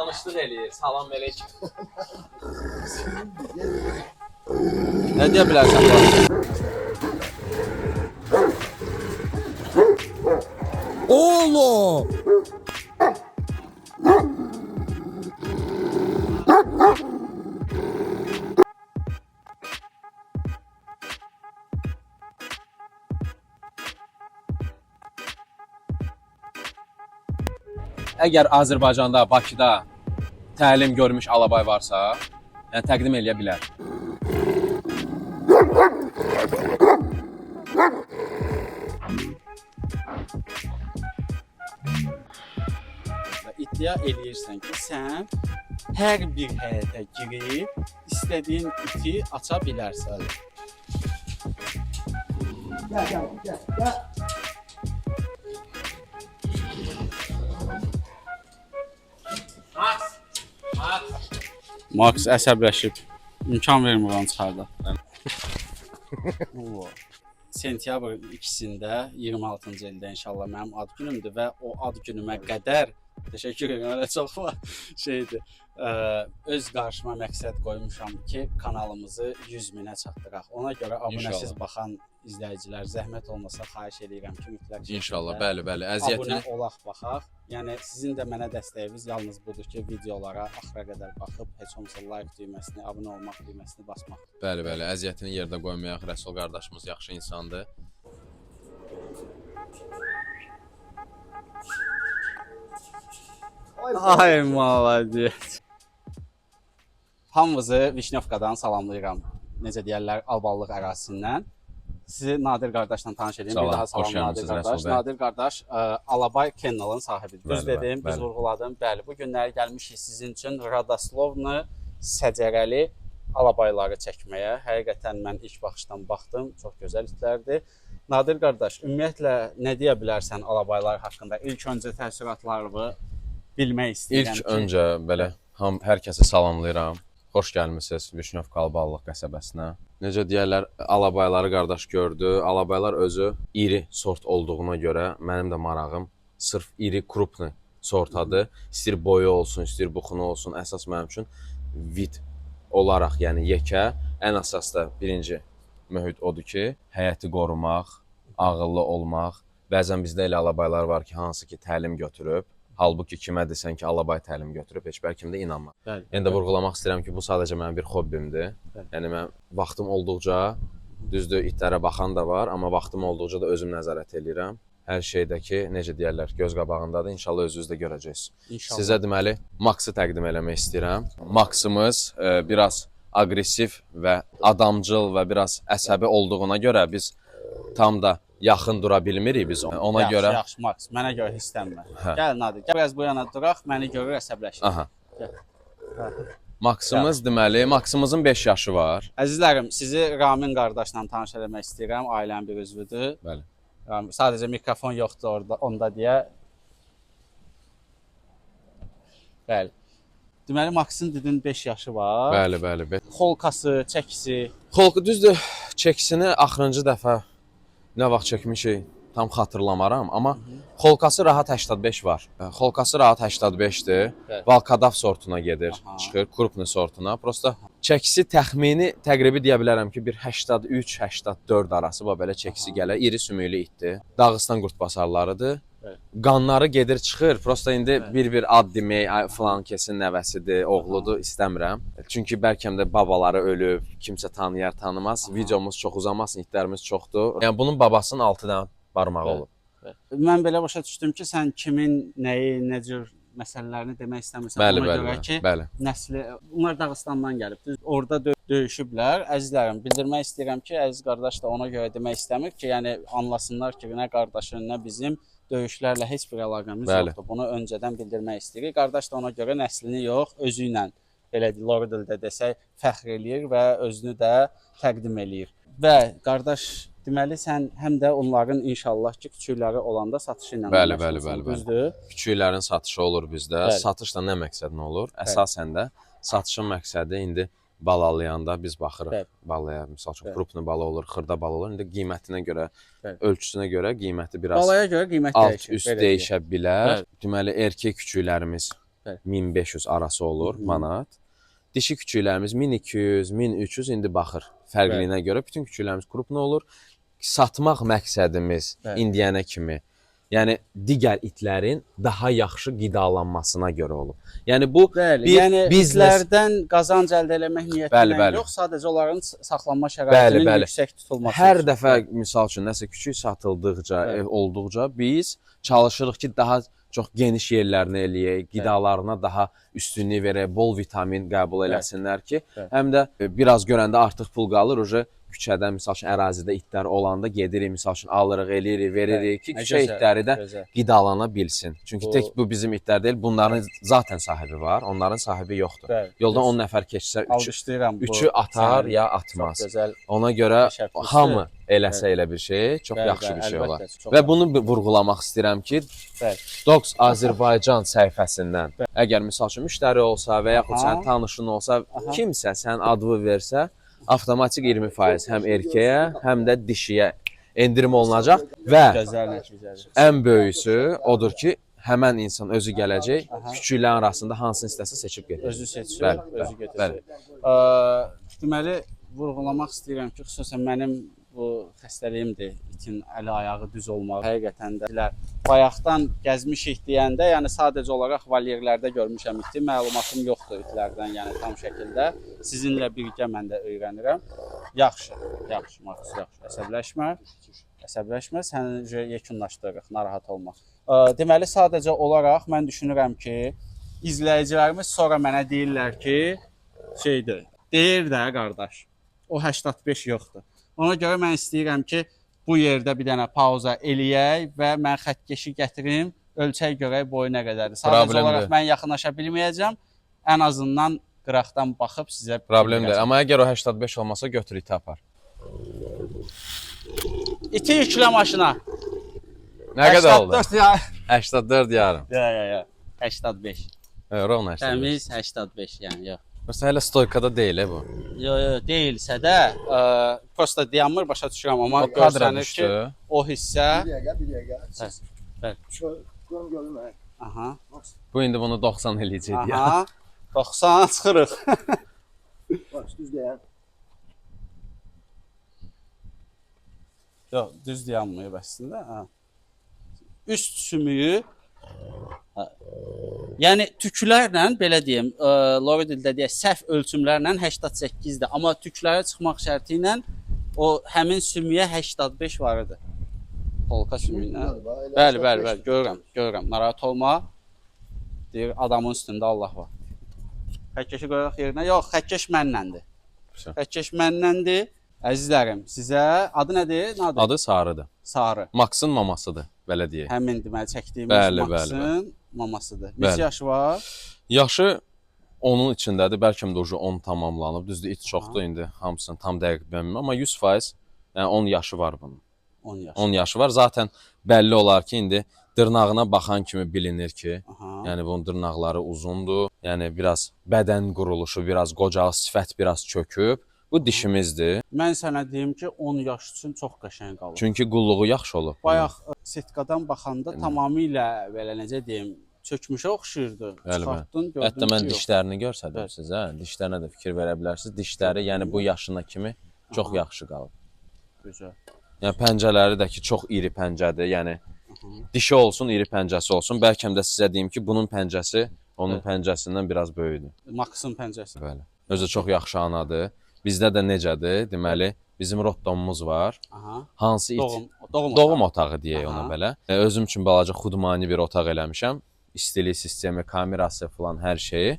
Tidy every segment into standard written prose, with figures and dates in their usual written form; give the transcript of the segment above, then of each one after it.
Tanışlıq eləyir, salam əleykum. Nə deyə bilərsən bu? Oğlum! Əgər Azərbaycanda, Bakıda təlim görmüş alabay varsa, yəni təqdim eləyə bilər. İddia eləyirsən ki, sən hər bir həyətə girib istədiyin iti aça bilərsən. Gəl. Max əsəbləşib. İmkan vermir onu çıxarda. Sentyabr 2-sində 26-cı ildə inşallah mənim ad günümdür və o ad günümə qədər təşəkkür edirəm. Elə çox şeydir. Öz qarşıma məqsəd qoymuşam ki, kanalımızı 100 minə çatdıraq. Ona görə abunəsiz baxan izləyicilər zəhmət olmasa xahiş edirəm ki, mütləq İnşallah, bəli, əziyyətini abunə olaq baxaq. Yəni sizin də mənə dəstəyiniz yalnız budur ki, videolara axıra qədər baxıb heç olmasa like düyməsini, abunə olmaq düyməsini basmaq. Bəli, əziyyətini yerdə qoymayaq. Rəsul qardaşımız yaxşı insandır. Ay maladiyyət. Hamınızı Vişnyovkadan salamlayıram. Necə deyərlər, Alballıq ərazisindən. Sizi Nadir qardaşla tanış edeyim. Bir daha salam Nadir qardaş. Nadir qardaş Alabay Kennel'ın sahibidir. Düz dedim, biz vurğuladım. Bəli, bu günləri gəlmişik sizin üçün Radoslovnu, Səcərəli alabayları çəkməyə. Həqiqətən mən ilk baxışdan baxdım. Çox gözəl itlərdir. Nadir qardaş, ümumiyyətlə nə deyə bilərsən alabaylar haqqında? İlk öncə təəssüratlarını bilmək istəyirəm. İlk öncə belə hər kəsi salamlayıram. Xoş gəlmisiniz Vişnyovka Alballıq qəsəbəsinə. Necə deyərlər, alabayları qardaş gördü. Alabaylar özü iri sort olduğuna görə mənim də marağım sırf iri krupni sortadır. İstəyir boyu olsun, istəyir buxunu olsun. Əsas mənim üçün vid olaraq, yəni yekə, ən əsas da birinci mühit odur ki, həyəti qorumaq, ağıllı olmaq. Bəzən bizdə elə alabaylar var ki, hansı ki təlim götürüb. Halbuki kimə desən ki, alabay təlim götürüb, heç bəlkə də inanmır. Yəni də vurğulamaq istəyirəm ki, bu sadəcə mənim bir hobbimdir. Yəni mən vaxtım olduqca, düzdür, itlərə baxan da var, amma vaxtım olduqca da özüm nəzarət edirəm. Hər şeydəki, necə deyərlər, göz qabağındadır. İnşallah özünüz də görəcəksiniz. Sizə deməli, Max'ı təqdim eləmək istəyirəm. Max'ımız biraz aqressiv və adamcıl və biraz əsəbi olduğuna görə biz tam da yaxın dura bilmirik biz ona görə. Yaxşı, Max, mənə görə hissənmə. Gəl Nadir, gəl biraz bu yana duraq, məni görür əsəbləşir. Aha. Max'ımız deməli, Max'ımızın 5 yaşı var. Əzizlərim, sizi Ramin qardaşla tanış eləmək istəyirəm, ailənin bir üzvüdür. Bəli. Sadəcə mikrofon yoxdur orada, onda deyə. Bəli. Deməli, Max'ın dedin 5 yaşı var. Bəli. Xolkası, çəkisi. Xolku düzdür, çəkisini axırıncı dəfə nə vaxt çəkmişik, tam xatırlamaram, amma xolkası rahat 85 var. Xolkası rahat 85-dir. Valkadav sortuna gedir, çıxır, krupni sortuna. Prosta çəkisi təxmini təqribi deyə bilərəm ki, bir 83-84 arası belə çəkisi gələr. İri sümüklü itdir. Dağıstan qurtbasarlarıdır. Qanları gedir, çıxır. Prosta indi bir ad demək, falan kesin nəvəsidir, oğludur, istəmirəm. Çünki bəlkə də babaları ölüb, kimsə tanıyar, tanımaz. Videomuz çox uzamasın, itlərimiz çoxdur. Yəni bunun babasının 6 dənə barmağı olub. Mən belə başa düşdüm ki, sən kimin nəyi, nə cür məsələlərini demək istəmirsən. Ona görə ki, nəsli, bunlar Dağıstandan gəlib. Orada döyüşüblər. Əzizlərim, bildirmək istəyirəm ki, əziz qardaş da ona görə demək istəmir ki, yəni anlasınlar ki, nə qardaşın, nə bizim döyüşlərlə heç bir əlaqəmiz yoxdur. Bunu öncədən bildirmək istəyirik. Qardaş da ona görə nəslini yox, özü ilə belə Loridildə desək, fəxr eləyir və özünü də təqdim eləyir. Və qardaş, deməli sən həm də onların inşallah ki, küçükləri olanda satışı ilə məşğulsan, düzdür? Küçüklərin satışı olur bizdə. Satışla nə məqsədlə olur? Əsasən də satışın məqsədi indi balalayanda biz baxırıq balaya, misal üçün krupni bala olur, xırda bala olur. İndi qiymətinə görə, ölçüsünə görə qiyməti biraz balaya görə qiymət alt-üst dəyişə bilər. Deməli, erkək küçüklərimiz Bəli. 1500 arası olur manat. Dişi küçüklərimiz 1200, 1300 indi baxır fərqliyinə görə. Bütün küçüklərimiz krupna olur. Satmaq məqsədimiz indiyənə kimi, yəni digər itlərin daha yaxşı qidalanmasına görə olub. Yəni bu yəni bizlərdən qazanc əldə etmək niyyətilə yox, sadəcə onların saxlanma şəraitinin yüksək tutulması. Hər dəfə misal üçün nəsə küçük satıldıqca, olduqca biz çalışırıq ki, daha çox geniş yerlərini eləyək, qidalarına daha üstünlük verək, bol vitamin qəbul eləsinlər ki, həm də biraz görəndə artıq pul qalır, küçədə, misal üçün, ərazidə itlər olanda gedirik, misal üçün, alırıq, eləyirik, veririk ki, küçə itləri də qidalana bilsin. Çünki tək bu bizim itlər deyil, bunların zaten sahibi var, onların sahibi yoxdur. Yoldan 10 nəfər keçsə, 3-ü atar ya atmaz. Ona görə hamı eləsə elə bir şey, çox yaxşı bir şey olar. Və bunu vurğulamaq istəyirəm ki, Dogs Azərbaycan səhifəsindən, əgər misal üçün, müştəri olsa və yaxud sənin tanışın olsa, kimsə sən adını versə, avtomatik 20% həm erkəyə, həm də dişiyə endirim olunacaq və ən böyüsü odur ki, həmən insan özü gələcək, küçüklərin arasında hansını istəsə seçib gedir. Özü seçir, özü getir. Deməli, vurğulamaq istəyirəm ki, xüsusən mənim bu xəstəliyimdir, itin əli ayağı düz olmaq. Həqiqətən də bayaqdan gəzmişik deyəndə, yəni sadəcə olaraq valyerlərdə görmüşəm iti, məlumatım yoxdur itlərdən, yəni tam şəkildə. Sizinlə birgə mən də öyrənirəm. Yaxşı, Markus, yaxşı. Əsəbləşmə, səni yekunlaşdırırıq, narahat olma. Deməli, sadəcə olaraq mən düşünürəm ki, izləyicilərimiz sonra mənə deyirlər ki, deyir də qardaş, o 85 yoxdur. Ona görə mən istəyirəm ki, bu yerdə bir dənə pauza eləyək və mən xəttkeşi gətirim, ölçək görək boyu nə qədərdir. Sadəcə olaraq mən yaxınlaşa bilməyəcəm, ən azından qıraqdan baxıb sizə problem deyil. Amma əgər o 85 olmasa götür iti apar. İti yüklə maşına. Nə qədər oldu? 84 yarım. 85. Rovna 85. Təmiz 85 yəni yox. Məsələn, hələ stoykada deyil bu. Yox, deyilsə də, prosta dayanmır, başa düşürəm, amma görsənir ki, o hissə... Bir dəqiqə. Görüm. Aha. Bu indi bunu 90 eləyəcək. Aha, 90 çıxırıq. Bax, düz deyən. Yox, düz dayanmıyor əslində. Üst sümüyü... Yəni tüklərlə, belə deyim, Lori dildə deyək, səhv ölçümlərlə 88-dir. Amma tüklərə çıxmaq şərti ilə o həmin sümüyə 85 var idi. Polka sümüyünə. Bəli, görürəm. Narahat olma. Deyir, adamın üstündə Allah var. Xəkkeşi qoyaq yerinə. Yox, xəkkeş mənləndir. Xəkkeş mənləndir. Əzizlərim, sizə adı nədir? Adı Sarıdır. Sarı. Maxın mamasıdır, belə deyək. Həmin deməli çəkdiyimiz Maxın mamasıdır. Neçə yaşı var? Yaşı onun içindədir. Bəlkə də 10 tamamlanıb. Düzdür, it çoxdur indi. Hamısını tam dəqiq bilmirəm. Amma 100%, yəni 10 yaşı var bunun. 10 yaşı var. Zaten bəlli olar ki, indi dırnağına baxan kimi bilinir ki, yəni bunun dırnaqları uzundur. Yəni biraz bədən quruluşu, biraz qocaq, sifət biraz çöküb. Bu dişimizdir. Mən sənə deyim ki, 10 yaş üçün çox qəşəng qalır. Çünki qulluğu yaxşı olub. Bayaq setkadan baxanda tamamilə belə necə deyim, çökmüşə oxşayırdı. Çıxartdın, gördün ki, hətta mən dişlərini görsədim sizə, dişlərinə də fikir verə bilərsiniz. Dişləri, yəni bu yaşına kimi çox yaxşı qalıb. Gözəl. Yəni pəncələri də ki, çox iri pəncədir. Yəni dişi olsun, iri pəncəsi olsun. Bəlkə də sizə deyim ki, bunun pəncəsi onun pəncəsindən biraz böyükdür. Maxın pəncəsi. Bəli. Özü çox yaxşı anadır. Bizdə də necədir? Deməli, bizim rotdomumuz var. Hansı it? Doğum otağı deyək ona belə. Özüm üçün balaca xudmani bir otaq eləmişəm. İstilik sistemi, kamerası falan hər şeyi.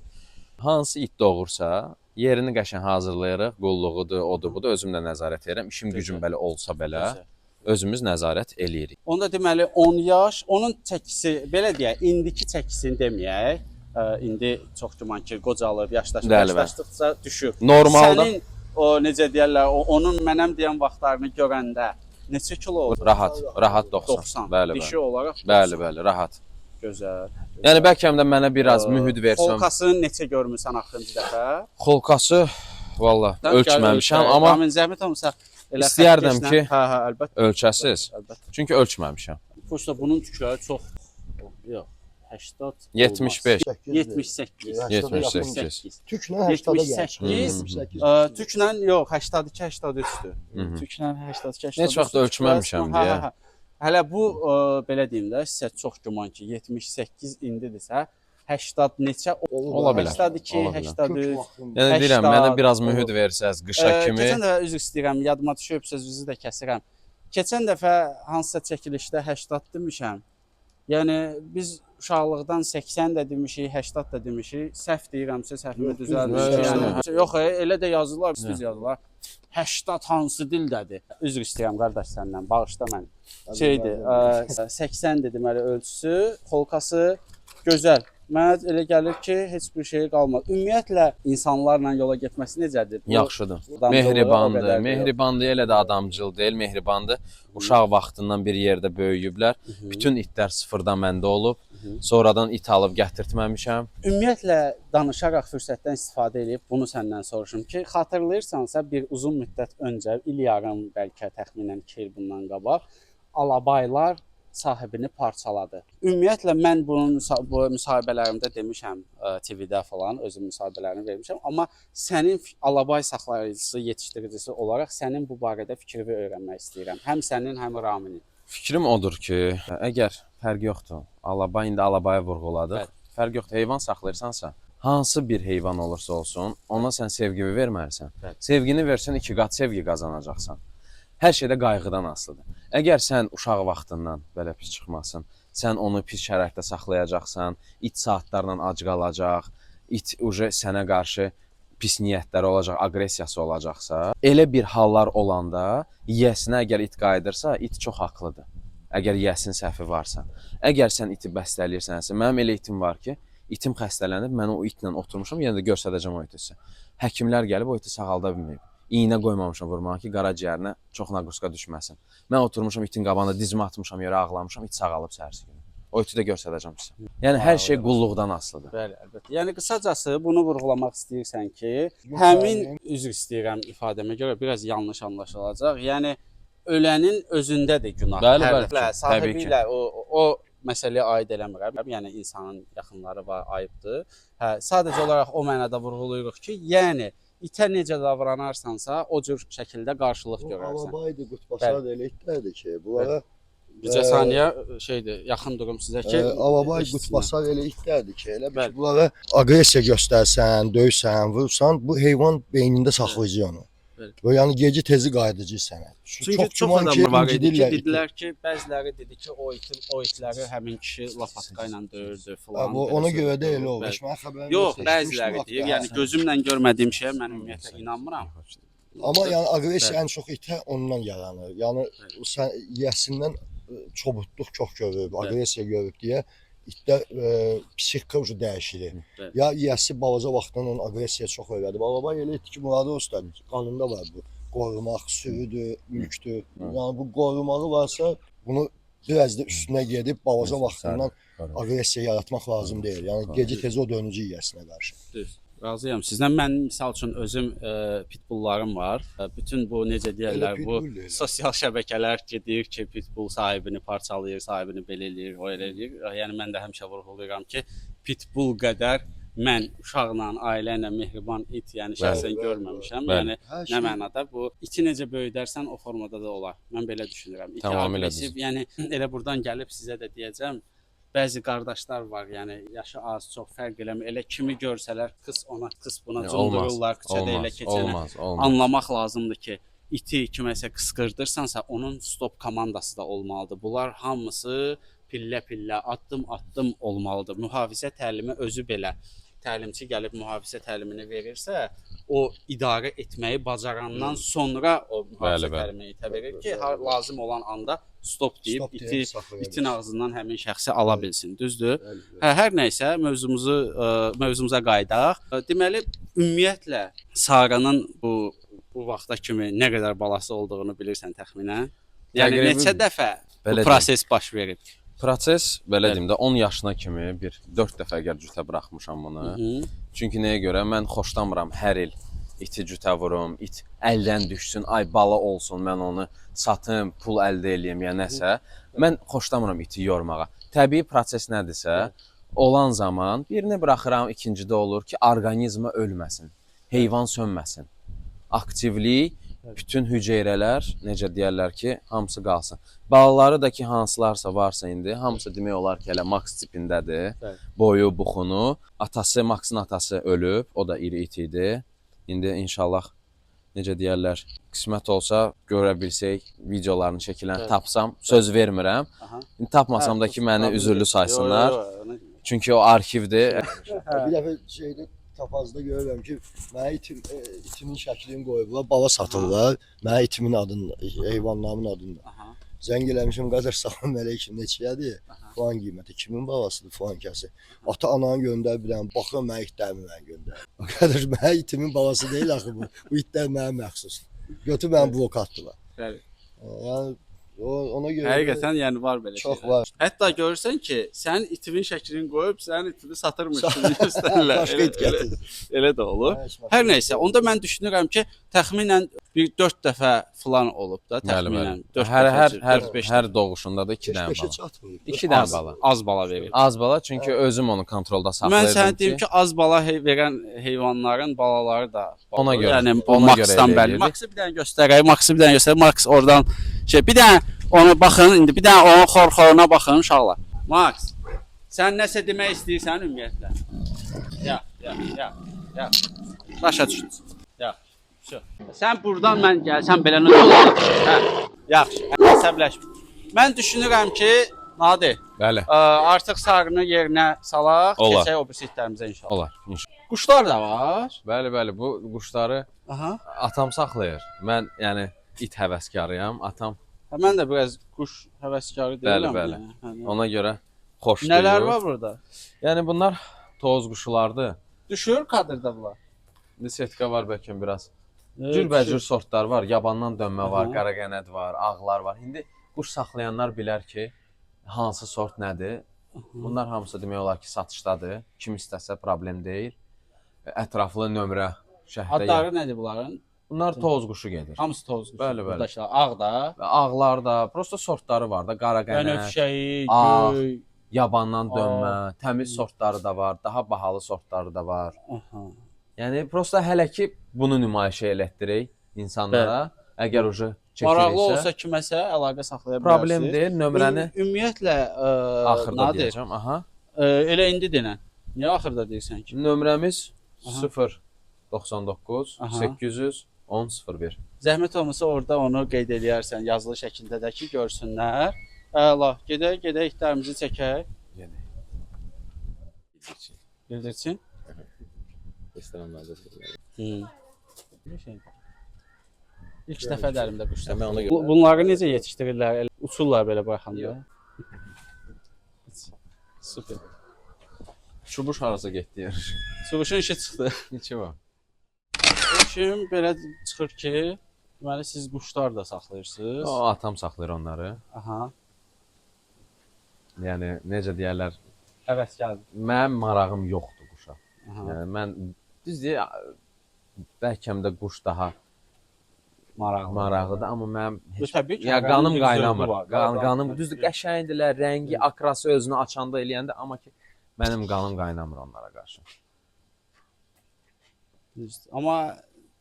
Hansı it doğursa, yerini qəşəng hazırlayırıq. Qulluğudur, odur, budur. Özüm də nəzarət edirəm. İşim gücüm belə olsa belə özümüz nəzarət eləyirik. Onda deməli 10 yaş, onun çəkisi, belə deyək, indiki çəkisini deməyək. İndi çox güman ki, qocalır, yaşlaşdıqca düşür. Normalda sənin o necə deyirlər, onun mənəm deyən vaxtlarını görəndə neçə kilo olur? Rahat 90. Bəli, dişi olaraq 90. Bəli, rahat. Gözəl. Yəni bəlkə də mənə biraz mühüd versən. Xolkasını neçə görmüsən axırıncı dəfə? Xolkası valla ölçməmişəm, amma Amin zəhmət olmasa istəyərdim ki, əlbəttə ölçəsiz. Çünki ölçməmişəm. Prosta bunun tükləri çox yox. 80 75. 78. 78. Türklə 80-a gəlir. 78. Türklə yox, 82-83-dür. Türklə 82-83. Heç vaxt ölçməmişəm deyə. Hələ bu belə deyim də, sizə çox güman ki, 78 indidirsə, 80 neçə Ola bilər. 82, 83. Yəni deyirəm, mənə biraz mühit versəz qışa kimi. Keçən dəfə üzr istəyirəm, yadıma düşüb sözünüzü də kəsirəm. Keçən dəfə hansısa çəkilişdə 80 demişəm. Yəni biz uşaqlıqdan 80 də demişik, 80 da demişik. Səhv deyirəmsə səhvimi düzəldir. Yəni yox, elə də yazırlar, düz yazırlar. 80 hansı dildədir? Üzr istəyirəm qardaş səndən, bağışla məni. Şeydir, 80 deməli ölçüsü, xolkası gözəl. Mənə elə gəlir ki, heç bir şey qalmaz. Ümumiyyətlə insanlarla yola getməsi necədir? Yaxşıdır. Mehribandır. Mehribandır, elə də adamcıl deyil, mehribandır. Uşaq vaxtından bir yerdə böyüyüblər. Bütün itlər sıfırdan məndə olub. Sonradan it alıb gətirtməmişəm. Ümumiyyətlə danışaraq fürsətdən istifadə edib bunu səndən soruşum ki, xatırlayırsansa bir uzun müddət öncə, il yarım bəlkə təxminən 2 il bundan qabaq alabaylar sahibini parçaladı. Ümumiyyətlə mən bunun bu müsahibələrimdə demişəm TV-də falan, özüm müsahibələrimi vermişəm, amma sənin alabay saxlayıcısı, yetişdiricisi olaraq sənin bu barədə fikrini öyrənmək istəyirəm. Həm sənin, həm Raminin. Fikrim odur ki, əgər fərq yoxdur, alabay indi alabaya vurğuladıq. Fərq yoxdur, heyvan saxlayırsansa, hansı bir heyvan olursa olsun, ona sən sevgini verməlisən. Sevgini versən 2 qat sevgi qazanacaqsan. Hər şeydə qayğıdan asılıdır. Əgər sən uşaq vaxtından belə pis çıxmasın, sən onu pis şəraitdə saxlayacaqsan, it saatlarla ac qalacaq, it sənə qarşı pis niyyətləri olacaq, aqressiyası olacaqsa, elə bir hallar olanda yiyəsinə əgər it qayıdırsa, it çox haqlıdır. Əgər yiyəsinin səhvi varsa. Əgər sən iti bəstəliyirsənsə, mənim elə itim var ki, itim xəstələnib, mən o itlə oturmuşam, yenə də göstərəcəm o iti. Həkimlər gəlib o iti sağalda bilməyib. İynə qoymamışam vurmağa ki, qaraciyərinə çox naqruska düşməsin. Mən oturmuşam itin qabağında dizimi atmışam, yerə ağlamışam, it sağalıb səhərsi günü. O iti də göstərəcəm sizə. Yəni hər şey qulluqdan asılıdır. Bəli, əlbəttə. Yəni qısacası bunu vurğulamaq istəyirsən ki, həmin üzr istəyirəm ifadəmə görə biraz yanlış anlaşılacaq. Yəni ölənin özündədir günah. Bəli, sahibi ilə o məsələyə aid eləmirəm. Yəni insanın yaxınları var, ayıbdır. Hə, sadəcə olaraq o mənada vurğulayırıq ki, yəni itə necə davranarsansa, o cür şəkildə qarşılıq görərsən. Alabaydı, qutbasar elə itlərdir ki, bunlara Bircə saniyə şeydir, yaxın durum sizə ki, alabay qutbasar elə itlərdir ki, elə bir bunlara aqressiya göstərsən, döysən, vursan, bu heyvan beynində saxlayacaq onu. Və yəni gecə tezi qayıdıcı sənə. Çünki çox adamlar var idi ki, dedilər ki, bəziləri dedi ki, o itləri həmin kişi lapatka ilə döyürdü falan. Ona görə də elə olur. Mən xəbərim yox. Bəziləri deyir, yəni gözümlə görmədiyim şeyə mən ümumiyyətlə inanmıram. Amma yəni aqressiya ən çox itə ondan yaranır. Yəni sən yiyəsindən çobudluq çox görüb, aqressiya görüb deyə itdə psixika dəyişir. Ya yiyəsi balaca vaxtdan onun aqressiya çox öyrədib. Alabay elə etdi ki, muradı olsun, qanunda var bu. Qorumaq, sürüdür, mülkdür. Yəni bu qorumağı varsa, bunu biraz da üstünə gedib balaca vaxtından aqressiya yaratmaq lazım deyil. Yəni gecə tez o dönücü yiyəsinə qarşı. Düz. Razıyam. Sizdən mən misal üçün özüm pitbulllarım var. Bütün bu necə deyirlər, bu sosial şəbəkələr ki, deyir ki, pitbull sahibini parçalayır, sahibini belə eləyir, o elə eləyir. Yəni mən də həmişə vurğulayıram ki, pitbull qədər mən uşaqla, ailə ilə mehriban it, yəni şəxsən görməmişəm. Yəni nə mənada bu iti necə böyüdərsən o formada da olar. Mən belə düşünürəm. İti aqressiv, yəni elə burdan gəlib sizə də deyəcəm. Bəzi qardaşlar var, yəni yaşı az, çox fərq eləmir. Elə kimi görsələr, qız ona, qız buna cındırırlar, küçədə elə keçənə. Anlamaq lazımdır ki, iti kiməsə qısqırdırsansa, onun stop komandası da olmalıdır. Bunlar hamısı pillə-pillə, addım-addım olmalıdır. Mühafizə təlimi özü belə. Təlimçi gəlib mühafizə təlimini verirsə, o idarə etməyi bacarandan sonra o mühafizə təlimini itə verir ki, lazım olan anda stop deyib itin ağzından həmin şəxsi ala bilsin. Düzdür? Hər nəysə mövzumuza qayıdaq. Deməli, ümumiyyətlə Saranın bu vaxta kimi nə qədər balası olduğunu bilirsən təxminən? Yəni neçə dəfə bu proses baş verib? Proses, belə deyim də, 10 yaşına kimi 4 dəfə əgər cütə buraxmışam bunu. Çünki nəyə görə? Mən xoşlamıram hər il iti cütə vurum, it əldən düşsün, ay bala olsun, mən onu satım, pul əldə eləyim ya nəsə. Mən xoşlamıram iti yormağa. Təbii proses nədirsə, olan zaman birini buraxıram, ikincidə olur ki, orqanizmə ölməsin, heyvan sönməsin. Aktivlik, bütün hüceyrələr, necə deyərlər ki, hamısı qalsın. Balaları da ki, hansılarsa varsa indi, hamısı demək olar ki, elə Max tipindədir. Boyu, buxunu. Atası, Maxın atası ölüb, o da iri it idi. İndi inşallah, necə deyərlər, qismət olsa, görə bilsək, videolarını çəkilən tapsam, söz vermirəm. Tapmasam da ki, məni üzürlü saysınlar. Çünki o arxivdir. Bir dəfə şeydə tapazda görürəm ki, mənə itimin şəklini qoyublar, bala satırlar. Mənə itimin adını, heyvanlarımın adını. Zəng eləmişim, qədər salam əleykum, neçəyədir? Falan qiyməti, kimin babasıdır falan kəsi. Ata ananı göndər bilən, baxıram mənə itlərimi mən göndər. O qədər mənə itimin babası deyil axı bu. Bu itlər mənə məxsusdur. Götür mənə blokatdılar. Yəni ona görə həqiqətən yəni var belə çox şeylər. var. Hətta görürsən ki, sən itimin şəklini qoyub, sənin itini satırmış kimi göstərirlər. Başqa it gətir. Elə də olur. Hər nəysə, onda mən düşünürəm ki, təxminən bir 4 dəfə falan olub da, təxminən. Hər doğuşunda da 2 dənə bala. çatmır. 2 dənə bala. Az bala verir. Az bala, çünki özüm onu kontrolda saxlayırdım. Mən sənə deyim ki, az bala verən heyvanların balaları da ona görə. Yəni o Maxdan bəli. Maxı bir dənə göstərək, Maxı bir dənə göstərək. Max oradan bir dənə onu baxın, indi bir dənə onun xor-xoruna baxın uşaqlar. Max, sən nəsə demək istəyirsən ümumiyyətlə? Ya. Başa düşdün. Ya. Sən burdan mən gəlsən belə nə olar? Hə. Yaxşı, əsəbləşmə. Mən düşünürəm ki, Nadir. Bəli. Artıq sarını yerinə salaq, keçək o sitlərimizə inşallah. Olar, inşallah. Quşlar da var. Bəli, bu quşları atam saxlayır. Mən yəni it həvəskarıyam, atam. Mən də biraz quş həvəskarı deyiləm. Bəli. Ona görə xoş duyur. Nələr var burada? Yəni bunlar toz quşlardır. Düşür kadrda bunlar. Setka var bəlkə biraz. Cürbəcür sortlar var, yabandan dönmə var, qaraqənəd var, ağlar var. İndi quş saxlayanlar bilər ki, hansı sort nədir. Bunlar hamısı demək olar ki, satışdadır. Kim istəsə problem deyil. Ətraflı nömrə şəhərdə. Adları nədir bunların? Bunlar toz quşu gedir. Hamısı toz quşu. Bəli. Ağ da. Ağlar da, prosta sortları var da, qaraqənəd, Bənövşəyi, ağ, göy, yabandan dönmə, təmiz sortları da var, daha bahalı sortları da var. Yəni prosta hələ ki bunu nümayiş elətdirək insanlara. Əgər ucu çəkilirsə, maraqlı olsa kiməsə əlaqə saxlaya bilərsiniz. Problem deyil, nömrəni ümumiyyətlə axırda deyəcəm. Elə indi denən. Niyə axırda deyirsən ki? Nömrəmiz 099 800 1001. Zəhmət olmasa orada onu qeyd edərsən yazılı şəkildə də ki, görsünlər. Əla, gedək itlərimizi çəkək. Bildirsin. İlk dəfə dərimdə quşlar. Bunları necə yetişdirirlər? Uçurlar belə baxanda. Super. Çubuş harasa getdi yer. Çubuşun işi çıxdı. Neçə var? Şimdi belə çıxır ki, deməli siz quşlar da saxlayırsınız. O atam saxlayır onları. Yəni necə deyirlər? Həvəskar. Mənim marağım yoxdur quşa. Yəni mən düzdür, bəlkə də quş daha maraqlıdır, amma mənim qanım qaynamır. Qanım düzdür, qəşəngdirlər, rəngi, akrası özünü açanda eləyəndə, amma ki mənim qanım qaynamır onlara qarşı. Amma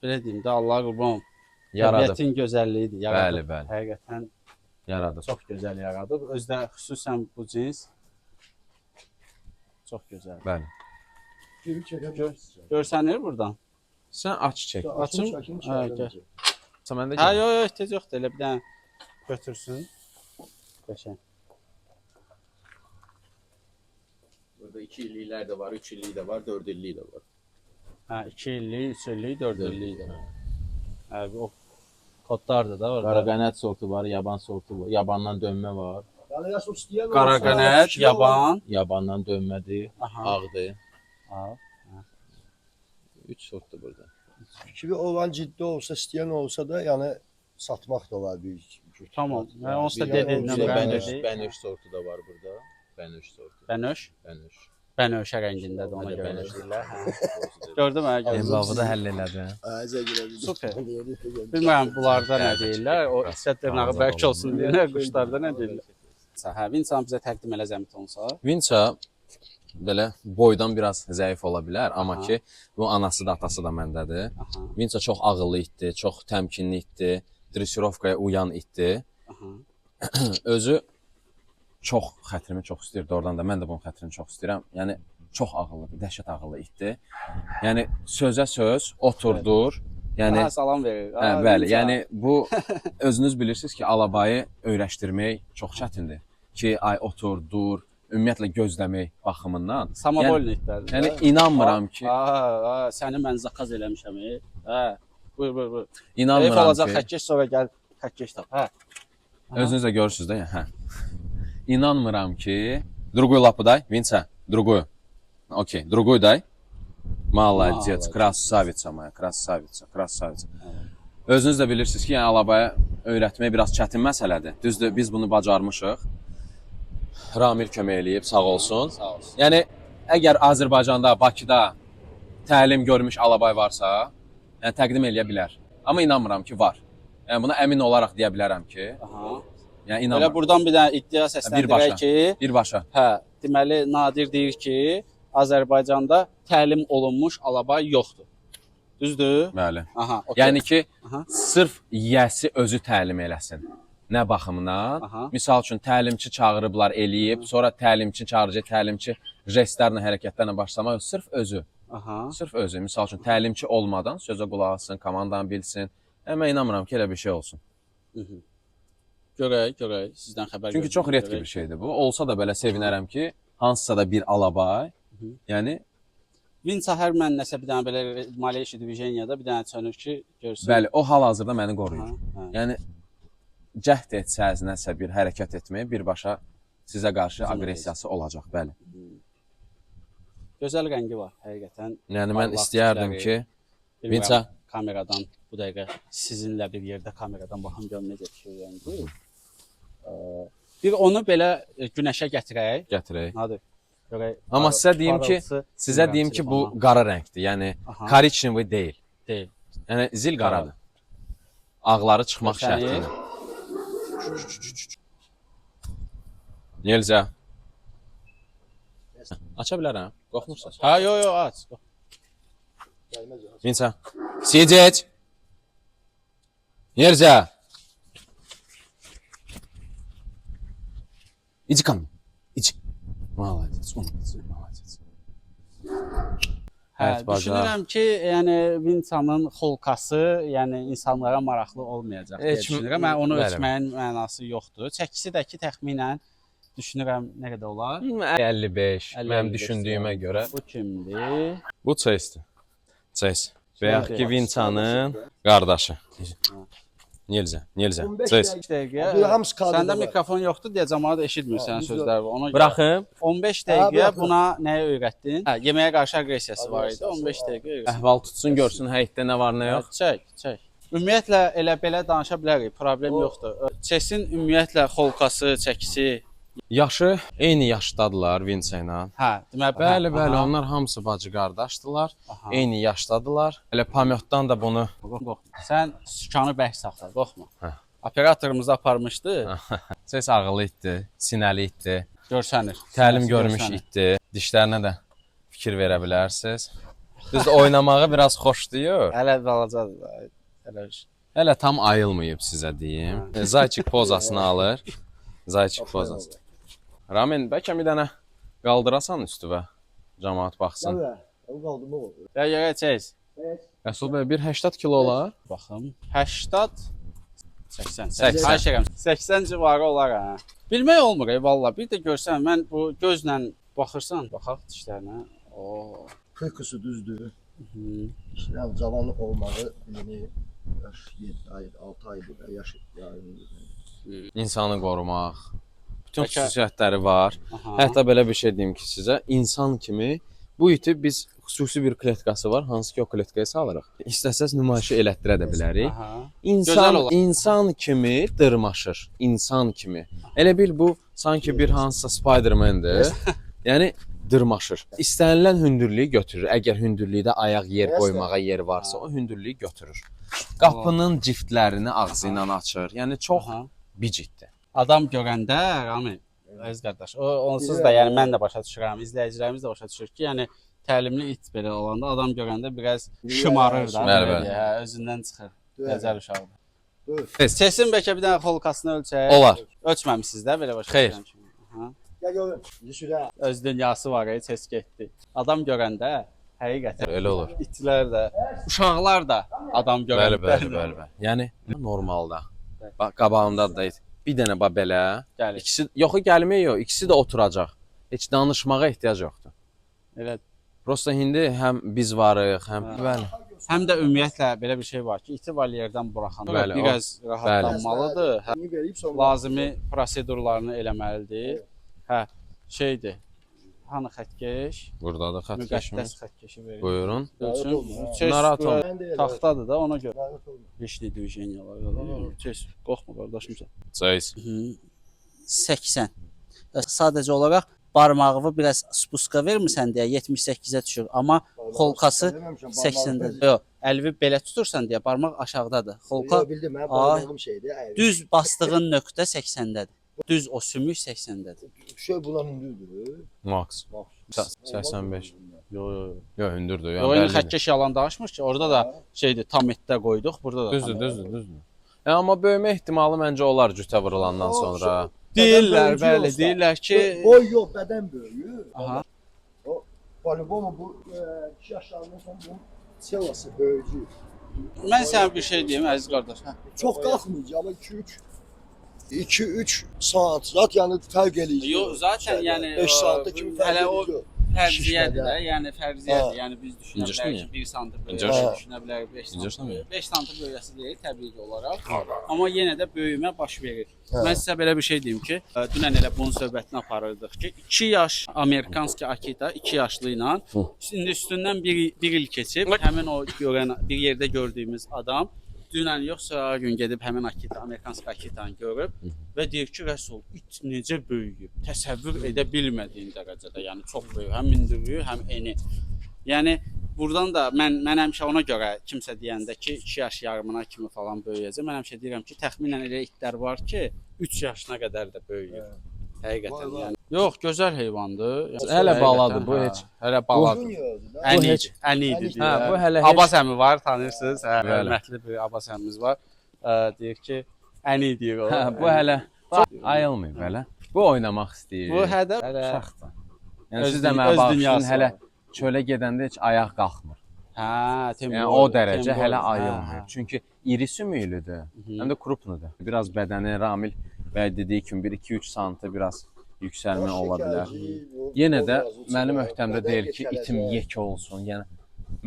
belə deyim də, Allah qurban, təbiətin gözəlliyidir. Bəli. Həqiqətən yaradıb. Çox gözəl yaradıb. Özdə xüsusən bu cins çox gözəl. Bəli. Görsənir buradan. Sən aç çək. Açım. Gəl. Mən də gəl. Yox, ehtiyac yoxdur. Elə bir dənə götürsün. Qəşəng. Burada 2 illiklər də var, 3 illik də var, 4 illik də var. 2 illik, 3 illik, 4 illik də var. O kodlardır da orada. Qaraqənəd sortu var, yaban sortu var, yabandan dönmə var. Qaraqənəd, yaban. Yabandan dönmədir, ağdır. Ağ. 3 sortdur burada. Fikri olan ciddi olsa, istəyən olsa da, yəni satmaq da olar bir. Tamam. Yəni onsuz da dedin. Bənöş sortu da var burada. Bənöş sortu. Bənöş? Bənöş. Bənövşə rəngindədir, ona görə bənöş deyirlər. Gördüm hə, gördüm. Embavı da həll elədi. Super. Bilmirəm bunlarda nə deyirlər, o istət dırnağı bərk olsun deyirlər, quşlarda nə deyirlər. Hə, Vinçanı bizə təqdim elə zəhmət olunsa. Vinça belə boydan biraz zəif ola bilər, amma Aha. ki bu anası da, atası da məndədir. Aha. Vinça çox ağıllı itdi, çox təmkinli itdi, dresirovkaya uyan itdi. Aha. Özü çox xətrimi çox istəyirdi oradan da. Mən də bunun xətrini çox istəyirəm. Yəni çox ağıllıdır, dəhşət ağıllı itdi. Yəni sözə söz oturdur. Yəni Aha, salam verir. hə, bəli, yəni bu özünüz bilirsiniz ki, alabayı öyrəşdirmək çox çətindir. Ki ay otur, dur, ümumiyyətlə gözləmək baxımından. Samovolniklər. Yəni inanmıram ki, Səni mən zakaz eləmişəm. Hə. Buyur. Ev inanmıram olacaq ki, xəkkeş sonra gəl xəkkeş tap. Hə. özünüz də görürsüz də, hə. İnanmıram ki, другой лапу дай, Vinça, другую. Okey, другой дай. Молодец, красавица моя, красавица. Özünüz də bilirsiniz ki, yəni alabaya öyrətmək biraz çətin məsələdir. Düzdür, biz bunu bacarmışıq. Ramil kömək eləyib, sağ olsun. Sağ olsun. Yəni əgər Azərbaycanda, Bakıda təlim görmüş alabay varsa, yəni təqdim eləyə bilər. Amma inanmıram ki, var. Yəni buna əmin olaraq deyə bilərəm ki, Aha. yəni Elə inanmıram. buradan bir dənə iddia səsləndirək ki, Birbaşa. hə, deməli Nadir deyir ki, Azərbaycanda təlim olunmuş alabay yoxdur. Düzdür? Bəli. Aha, okey. Yəni ki, Aha. sırf yiyəsi özü təlim eləsin. Nə baxımdan? Aha. Misal üçün təlimçi çağırıblar, eləyib, sonra təlimçi çağırıcı, təlimçi jestlərlə, hərəkətlərlə başlamaq yox, sırf özü. Aha. Sırf özü. Misal üçün təlimçi olmadan sözə qulaq assın, komandanı bilsin. Mən inanmıram ki, elə bir şey olsun. Görək, sizdən xəbər Çünki çox redki bir şeydir bu. Olsa da belə sevinərəm ki, hansısa da bir alabay, yəni Vinça hər mən nəsə bir dənə belə Malaysia Divisioniyada bir dənə çönür ki, görsün. bəli, o hal-hazırda məni qoruyur. Hə. Yəni cəhd etsəz nəsə bir hərəkət etməyə birbaşa sizə qarşı aqressiyası olacaq, bəli. Gözəl rəngi var həqiqətən. Yəni mən Parlaq istəyərdim tükləri. ki, Bilmirəm, Vinça kameradan bu dəqiqə sizinlə bir yerdə kameradan baxım görüm necə düşür rəngi. Bir onu belə günəşə gətirək. gətirək. Nadir. Görək. Amma sizə deyim ki, parıltısı sizə bilmirəm, deyim ki, bu telefona. qara rəngdir. Yəni Aha. korичневый deyil. deyil. Yəni zil qaradır. Ağları çıxmaq Səni- şərti ilə. Nельзя. Aça bilərəm. Qorxmursunuz? Ha, yo, aç. Vinça. Sидеть. Нельзя. Иди ко мне. Иди. Молодец, умница, молодец. Hə, Evet, baca. düşünürəm ki, yəni Vinçanın xolkası, yəni insanlara maraqlı olmayacaq deyə Heç- düşünürəm. Mən onu bəli. ölçməyin mənası yoxdur. Çəkisi də ki, təxminən düşünürəm nə qədər olar? 55. Mənim 55 düşündüyümə görə. Bu kimdir? Bu Chase-dir. Chase. Və yaxud ki Chase. Vinçanın qardaşı. Nельзя, nельзя. Chase. 5 dəqiqə. Bu hamısı kadrda Səndə var. mikrofon yoxdur deyə cəmaət eşitmir sənin sözləri var. Ona görə Buraxım. 15 dəqiqə bıraxın. buna nəyi öyrətdin? Hə, yeməyə qarşı aqressiyası var idi. 15 dəqiqə öyrətdin. Əhval tutsun, görsün həyətdə nə var, nə yox. Çək. Ümumiyyətlə elə belə danışa bilərik, problem yoxdur. Çesin ümumiyyətlə xolkası, çəkisi. Yaşı eyni yaşdadılar Vinça ilə. Hə, deməli Bəli, onlar hamısı bacı qardaşdılar. Aha. Eyni yaşdadılar. Elə pamyotdan da bunu Qorxma. Sən sükanı bərk saxla, qorxma. Hə. Operatorumuz aparmışdı, Chase ağıllı itdi, sinəli itdi. görsənir. Təlim Sinəsi görmüş görsənir. itdi. Dişlərinə də fikir verə bilərsiniz. Düz oynamağı biraz xoşlayır. Hələ balacadır da. Hələ Hələ tam ayılmayıb sizə deyim. Zayçik pozasını alır. Zayçik pozası. Ramin, bəlkə bir dənə qaldırasan üstüvə. Cəmaət baxsın. O qaldı mı oldu? Ya çək. Rəsul bəy 1.80 kilo olar. Baxım. 80 80. 80. Xahiş edirəm. 80 civarı olar hə. Bilmək olmur valla. Bir də görsən mən bu gözlə baxırsan, baxaq dişlərinə. Oo. Kırkısı düzdür. Yani cavan olmağı yeni yaş 7 ay, 6 aydır da yaş yani. İnsanı qorumaq. Bütün Bəlkə- xüsusiyyətləri var. Aha. Hətta belə bir şey deyim ki sizə, insan kimi bu iti biz xüsusi bir kletkası var, hansı ki o kletkaya salırıq. İstəsəz nümayişə elətdirə də bilərik. Aha. Gözəl İnsan olar. insan kimi dırmaşır, insan kimi. Elə bil bu sanki bir hansısa Spider-Man-dir. Yəni dırmaşır. İstənilən hündürlüyü götürür. Əgər hündürlükdə ayaq yer qoymağa yer varsa, o hündürlüyü götürür. Qapının ciftlərini ağzı ilə açır. Yəni çox Aha. bicitdir. Adam görəndə Rami əziz qardaş. O onsuz da yəni mən də başa düşürəm, izləyicilərimiz də başa düşür ki, yəni təlimli it belə olanda adam görəndə biraz şımarır da, Bəli, belə, hə, özündən çıxır. Gözəl uşaqdır. Buyur. Seçin bəlkə bir dənə xolkasını ölçək. Olar. Ölçməmisiniz də belə başa Xeyr. düşürəm ki. Aha. Gəl görüm. Yüzüdə. Öz dünyası var, heç getdi. Adam görəndə həqiqətən Elə olur. itlər də, uşaqlar da adam görəndə. Bəli. Yəni normalda. Bax qabağımda da it. Bir dənə bax belə. Gəlir. İkisi yoxu gəlmək yox, ikisi də oturacaq. Heç danışmağa ehtiyac yoxdur. Elə. Prosta indi həm biz varıq, həm bəli. Həm də ümumiyyətlə belə bir şey var ki, iti valyerdən buraxanda Bəli, biraz rahatlanmalıdır. Hə, Bunu verib sonra lazımi prosedurlarını eləməlidir. Hə, şeydir. Hanı xəttkeş? Burada da xətt keçmir. Müqəddəs xəttkeşi verir. Buyurun. Ölçün. Narahat olma. Taxtadır da ona görə. Narahat olma. Beşli diviziyonlar. Çöz. Qorxma qardaşım sən. Çayız. 80. Sadəcə olaraq barmağını biraz spuska vermirsən deyə 78-ə düşür, amma xolkası 80-dədir. Yox, əlvi belə tutursan deyə barmaq aşağıdadır. Xolka Yox, bildim, mən barmağım şeydir. düz bastığın nöqtə 80-dədir. Düz o sümük 80-dədir. Şey bunlar hündürdür. Max. 85. Yox. Yox, hündürdür. Yox, indi xəttkeş yalan danışmır ki, orada da şeydir, tam etdə qoyduq, burada da. Düzdür. Amma böyümə ehtimalı məncə olar cütə vurulandan sonra. Deyirlər, bəli, deyirlər ki, Boy yox, bədən böyüyür. aha. O Poliboma bu 2 yaşlarından sonra bunun selası böyüyür. Mən sənə bir şey deyim, əziz qardaş. Hə. Çox qalxmayacaq amma 2-3 saat zat yəni fərq eləyir. Yox, zaten yəni 5 saatda kimi fərq hələ o eləyir. fərziyyədir də, Şişmədə. yəni fərziyyədir. Hə. Yəni biz düşünə İncirsən bilərik ya? ki, 1 sm İncirsən. böyüyəsi düşünə bilərik 5 İncirsən sm. ya? 5 sm böyüyəsi deyil təbii olaraq. Amma yenə də böyümə baş verir. Hə. Mən sizə belə bir şey deyim ki, dünən elə bunun söhbətini aparırdıq ki, 2 yaş Amerikanski Akita 2 yaşlı ilə indi üstündən bir il keçib, həmin o görən bir yerdə gördüyümüz adam dünən yoxsa gün gedib həmin Akita, Amerikanski Akitanı görüb və deyir ki, Rəsul, it necə böyüyüb, təsəvvür edə bilmədiyin dərəcədə, yəni çox böyük, həm hündürlüyü, həm eni. Yəni buradan da mən həmişə ona görə kimsə deyəndə ki, 2 yaş yarımına kimi falan böyüyəcək, mən həmişə deyirəm ki, təxminən elə itlər var ki, 3 yaşına qədər də böyüyür. Həqiqətən yəni. Yox, gözəl heyvandır. Hələ baladır bu heç. Hələ baladır. Ən idi. Hə, bu hələ heç. Abbas əmi var, tanıyırsınız? Hə, Bəli. hörmətli bir Abbas əmimiz var. Deyir ki, ən iyi deyir o. Hə, bu hələ ayılmayıb hələ. Bu oynamaq istəyir. Bu hələ uşaqdır. Yəni öz siz də dü- mənə öz baxın, dünyası hələ var. çölə gedəndə heç ayaq qalxmır. hə, Temur. Yəni o dərəcə Temur. hələ Hə, ayılmır. Çünki iri sümüklüdür. Həm də krupnudur. Biraz bədəni Ramil bəy dediyi kimi 1-2-3 sm biraz yüksəlmə ola bilər. Yenə də mənim öhdəmdə deyil ki, itim yekə olsun. Yəni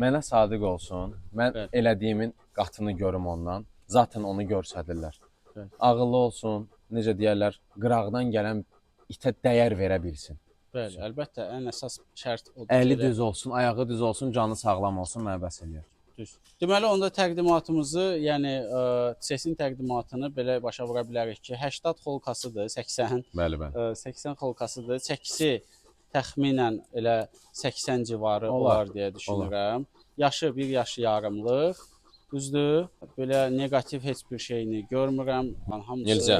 mənə sadiq olsun. Mən Bəli. elədiyimin qatını görüm ondan. Zaten onu göstərirlər. Bəli. Ağıllı olsun, necə deyirlər, qıraqdan gələn itə dəyər verə bilsin. Bəli, əlbəttə ən əsas şərt odur. Əli ki, düz olsun, ayağı düz olsun, canı sağlam olsun, mənə bəs eləyir. düz. Deməli onda təqdimatımızı, yəni sesin təqdimatını belə başa vura bilərik ki, 80 xolkasıdır, 80. Bəli, bəli. 80 xolkasıdır. Çəkisi təxminən elə 80 civarı olar deyə düşünürəm. Yaşı 1 yaş yarımlıq. Düzdür? Belə neqativ heç bir şeyini görmürəm. Hamısı Necə?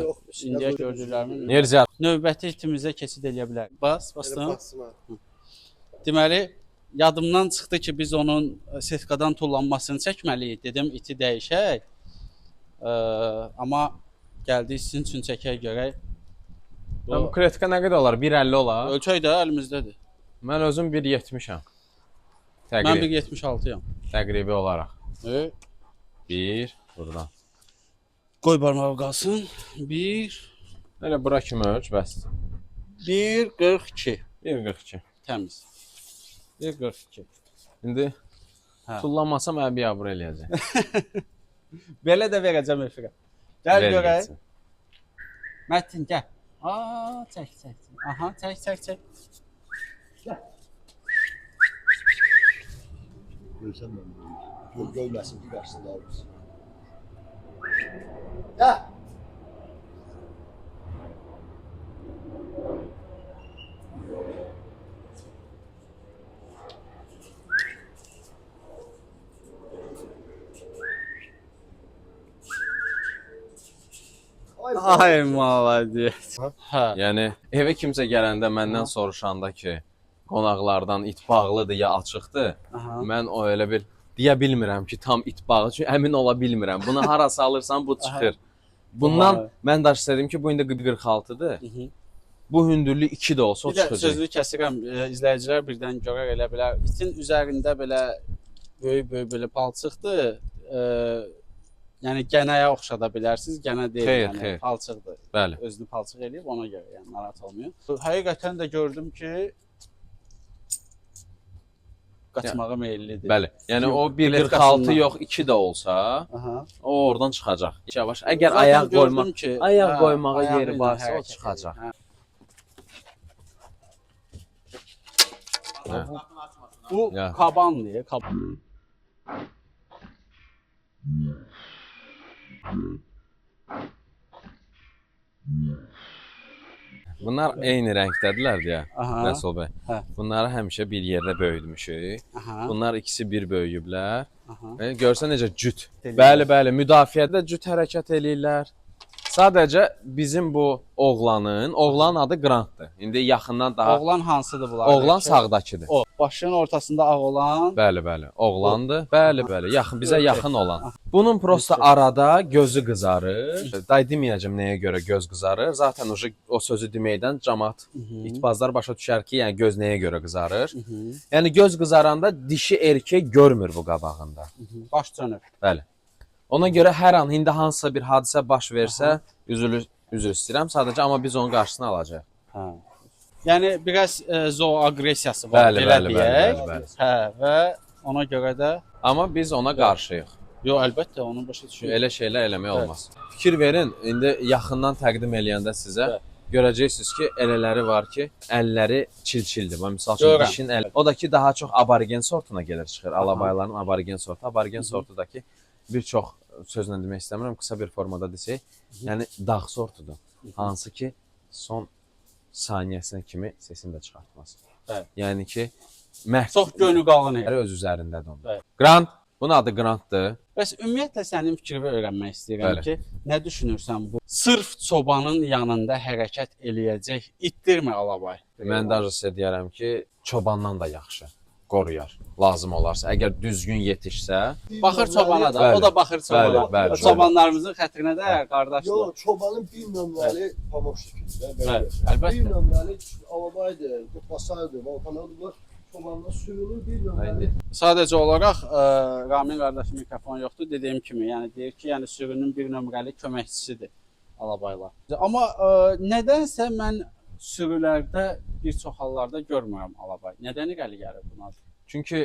indiyə gördüklərimin Necə? növbəti itimizə keçid eləyə bilərik. Bastın. Deməli, yadımdan çıxdı ki, biz onun setkadan tullanmasını çəkməliyik. Dedim, iti dəyişək. Amma gəldik sizin üçün çəkək görək. Bu kretka nə qədər olar? 1.50 olar. Ölçək də əlimizdədir. Mən özüm 1.70-am. Mən Təqrib, 1.76-yam. təqribi olaraq. 1 buradan. Qoy barmağı qalsın. 1 Elə bura kimi ölç, bəsdir. 1.42. 1.42. Təmiz. 1.42. İndi Hə. tullanmasam mən biabır eləyəcək. Belə də verəcəm efirə. Gəl Ver görək. getsin. Mətin gəl. Çək. Aha, çək. Görsən mən görməsin ki, qarşısında alırsın. Gəl. Ay Ay malades. Hə. Yəni evə kimsə gələndə məndən soruşanda ki, qonaqlardan it bağlıdır ya açıqdır, Aha. mən o elə bir deyə bilmirəm ki, tam it bağı, çünki əmin ola bilmirəm. Bunu harasa alırsan bu çıxır. Bundan mən daş istədim ki, bu indi 46-dır. Bu hündürlük 2 də olsa o Bir də çıxacaq. sözlü kəsirəm, izləyicilər birdən görər elə bilər. İtin üzərində belə böyük belə palçıqdır. Yəni gənəyə oxşada bilərsiniz. Gənə deyil, Xeyr, yəni xeyr. palçıqdır. Bəli. Özünü palçıq eləyib ona görə, yəni narahat olmayın. Həqiqətən də gördüm ki, qaçmağa meyllidir. Bəli. Yəni Yox, o 1.46 biletkasından. yox, 2 də olsa, Aha. o oradan çıxacaq. Yavaş. Əgər Zaten ayaq gördüm qoymaq, ki, ayaq hə, qoymağa ayağı yeri ilə varsa o hərəkət çıxacaq. edir, hə. Hə. Bu Ya. kabandır, kaban. Bunlar eyni rəngdədirlər deyə, Aha. Rəsul bəy. Hə. Bunları həmişə bir yerdə böyütmüşük. Aha. Bunlar ikisi bir böyüyüblər. Aha. Görsən necə cüt. Eləyirlər. Bəli, bəli, müdafiədə cüt hərəkət eləyirlər. Sadəcə bizim bu oğlanın adı Grantdır. İndi yaxından daha Oğlan hansıdır bunlar? oğlan sağdakıdır. O, başının ortasında ağ olan. Bəli, bəli. Oğlandır. Bəli, bəli. Yaxın bizə yaxın olan. Bunun prosta arada gözü qızarır. Day deməyəcəm nəyə görə göz qızarır. Zaten o sözü deməkdən cəmaət itbazlar başa düşər ki, yəni göz nəyə görə qızarır. Yəni göz qızaranda dişi erkək görmür bu qabağında. Baş dönür. Bəli. Ona görə hər an indi hansısa bir hadisə baş versə, üzr istəyirəm sadəcə, amma biz onun qarşısını alacağıq. Hə. Yəni biraz zooaqressiyası var, Bəli, belə bəli, deyək. bəli, bəli. Hə, və ona görə də Amma biz ona qarşıyıq. yox, əlbəttə onu başa düşürəm. Elə şeylər eləmək olmaz. Fikir verin, indi yaxından təqdim eləyəndə sizə görəcəksiniz ki, elələri var ki, əlləri çil-çildir. Məsəl üçün Görürəm. dişin əli. O da ki, daha çox aborigen sortuna gelir çıxır. Alabayların aborigen sortu. Aborigen sortu da ki, bir çox sözlə demək istəmirəm, qısa bir formada desək, yəni dağ sortudur. Hansı ki, son saniyəsinə kimi sesini də çıxartmaz. Bəli. Yəni ki, məhv Çox gönül qalın elə. öz üzərindədir onun. Bəli. Grant, bunun adı Grantdır. Bəs ümumiyyətlə sənin fikrini öyrənmək istəyirəm Bəli. ki, nə düşünürsən bu? Sırf çobanın yanında hərəkət eləyəcək itdirmi alabay? Mən də sizə deyərəm ki, çobandan da yaxşı qoruyar, lazım olarsa. Əgər düzgün yetişsə, Baxır çobana da, Bəli. o da baxır çobana. Bəli, bəli. Çobanlarımızın xətrinə də qardaşlar. Yox, çobanın bir nömrəli pomocnikdir. Bəli, Bir əlbəttə. nömrəli alabaydı, qutbasaydı, volkanlardı. Çobanla sürünür bir nömrəli. Sadəcə olaraq Ramin qardaşım mikrofon yoxdur, dediyim kimi, yəni deyir ki, yəni sürünün bir nömrəli köməkçisidir alabaylar. Amma nədənsə mən sürülərdə bir çox hallarda görmürəm alabay. Nədən irəli gəlir buna? çünki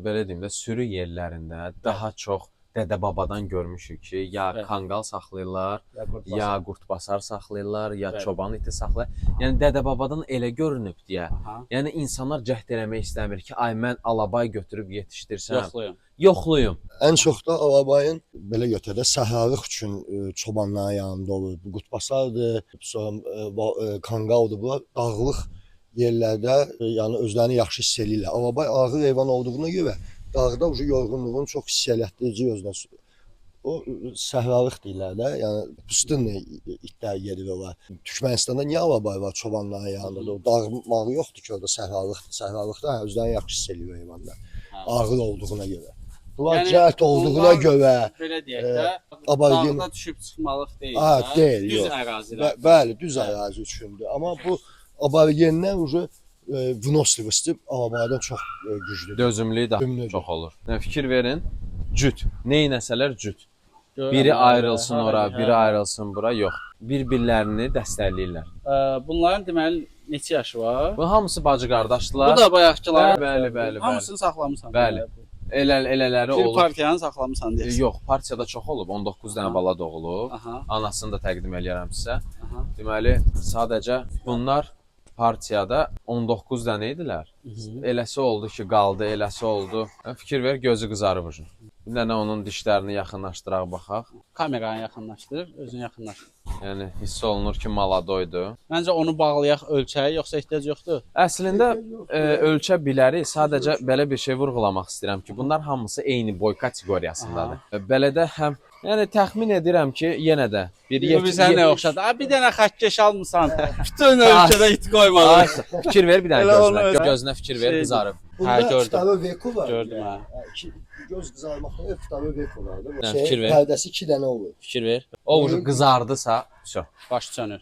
belə deyim də, sürü yerlərində daha çox dədə-babadan görmüşük ki, ya Bəli. kanqal saxlayırlar, Qurtbasar. ya qurtbasar saxlayırlar, ya Bəli. çoban iti saxlayırlar. Yəni dədə-babadan elə görünüb deyə. Aha. Yəni insanlar cəhd eləmək istəmir ki, ay mən alabay götürüb yetişdirsəm, Yoxluyum. yoxluyum. Ən çox da alabayın belə götürdə səhralıq üçün çobanların yanında olur. Bu qutbasardır, sonra kanqaldır. Bunlar dağlıq yerlərdə yəni özlərini yaxşı hiss eləyirlər. Alabay ağır heyvan olduğuna görə dağda yorğunluğunu çox hiss elətdirici özünə. O səhralıq deyirlər də, yəni pustынlı itlər gedir olar. Türkmənistanda niyə alabay var çobanların yanında? O dağ yoxdur ki, orada səhralıq. Səhralılıqda özlərini yaxşı hiss eləyir heyvanlar. Ağır olduğuna görə. Bunlar Yəni cəhd olduğuna onlar görə belə deyək də, aborigen- dağda düşüb çıxmalıq deyil. Ha, də, deyil, düz yox. ərazilər. Bəli, düz ərazi üçündür. Amma bu aborigenlər vnoslivosti alabaydan çox güclüdür. Dözümlüyü daha Dözümlüdür. çox olur. Yəni fikir verin, cüt. Neynəsələr cüt. Görürəm, Biri hə, ayrılsın hə, ora, hə. biri ayrılsın bura, yox. Bir-birlərini dəstəkləyirlər. Bunların deməli neçə yaşı var? Bu hamısı bacı qardaşdılar. Bu da bayaqçılar. Bəli, bəli, bəli. Hamısını saxlamısan. Bəli. Elələri Bir olub. partiyanı saxlamısan deyirsən. Yox, partiyada çox olub. 19 dənə bala doğulub. Aha, Anasını da təqdim eləyərəm sizə. aha. Deməli, sadəcə bunlar partiyada 19 dənə idilər. Eləsi oldu ki, qaldı, eləsi oldu. Fikir ver, gözü qızarıb ucu. Bir dənə onun dişlərini yaxınlaşdıraq baxaq. Kameranı yaxınlaşdır, özünü yaxınlaşdır. Yəni hiss olunur ki, maladoydu. Məncə onu bağlayaq ölçəyi, yoxsa ehtiyac yoxdur? Əslində ölçə bilərik. Sadəcə belə bir şey vurğulamaq istəyirəm ki, bunlar hamısı eyni boy kateqoriyasındadır. Belə də həm yəni təxmin edirəm ki, yenə də bir Bizə nə oxşadı? Bir dənə xəkkeş almısan. Bütün ölkədə it qoymadın. Fikir ver bir dənə Elə gözünə. onu- Gözünə fikir ver, qızarıb. Hə, gördüm. Fitaro Veko var. Gördüm, hə. Göz qızarmaqda Fitaro Veko var da. Hə, fikir ver. Pərdəsi 2 dənə olur. Fikir ver. O ucu qızardısa, vəsə. Baş çönür.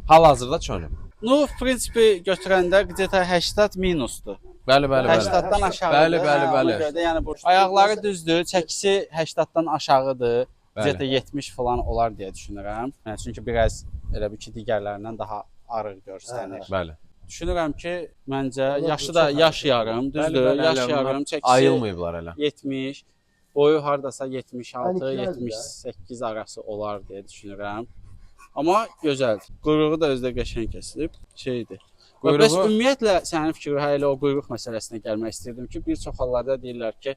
Hal-hazırda çönüb. Ну, в принципе, götürəndə где-то 80 minusdur. Bəli, bəli, bəli. 80-dan aşağıdır. Bəli, bəli, Hə, bəli. ona görə də yəni bu ayaqları düzdür, çəkisi 80-dan aşağıdır. Bəli. Где-то 70 falan olar deyə düşünürəm. Yəni çünki biraz elə bir ki digərlərindən daha arıq görsənir. Bəli. Düşünürəm ki, məncə Onlar yaşı da çox yaş yarım, Bəli, düzdür? bəli, Yaş hələ yarım, onlar çəkisi ayılmayıblar hələ. 70, boyu hardasa 76, Yəni ikilərdir də. 78 arası olar deyə düşünürəm. Amma gözəldir. Quyruğu da özdə qəşəng kəsilib, şeydir. Bəs Quyruğu ümumiyyətlə sənin fikrin elə o quyruq məsələsinə gəlmək istirdim ki, bir çox hallarda deyirlər ki,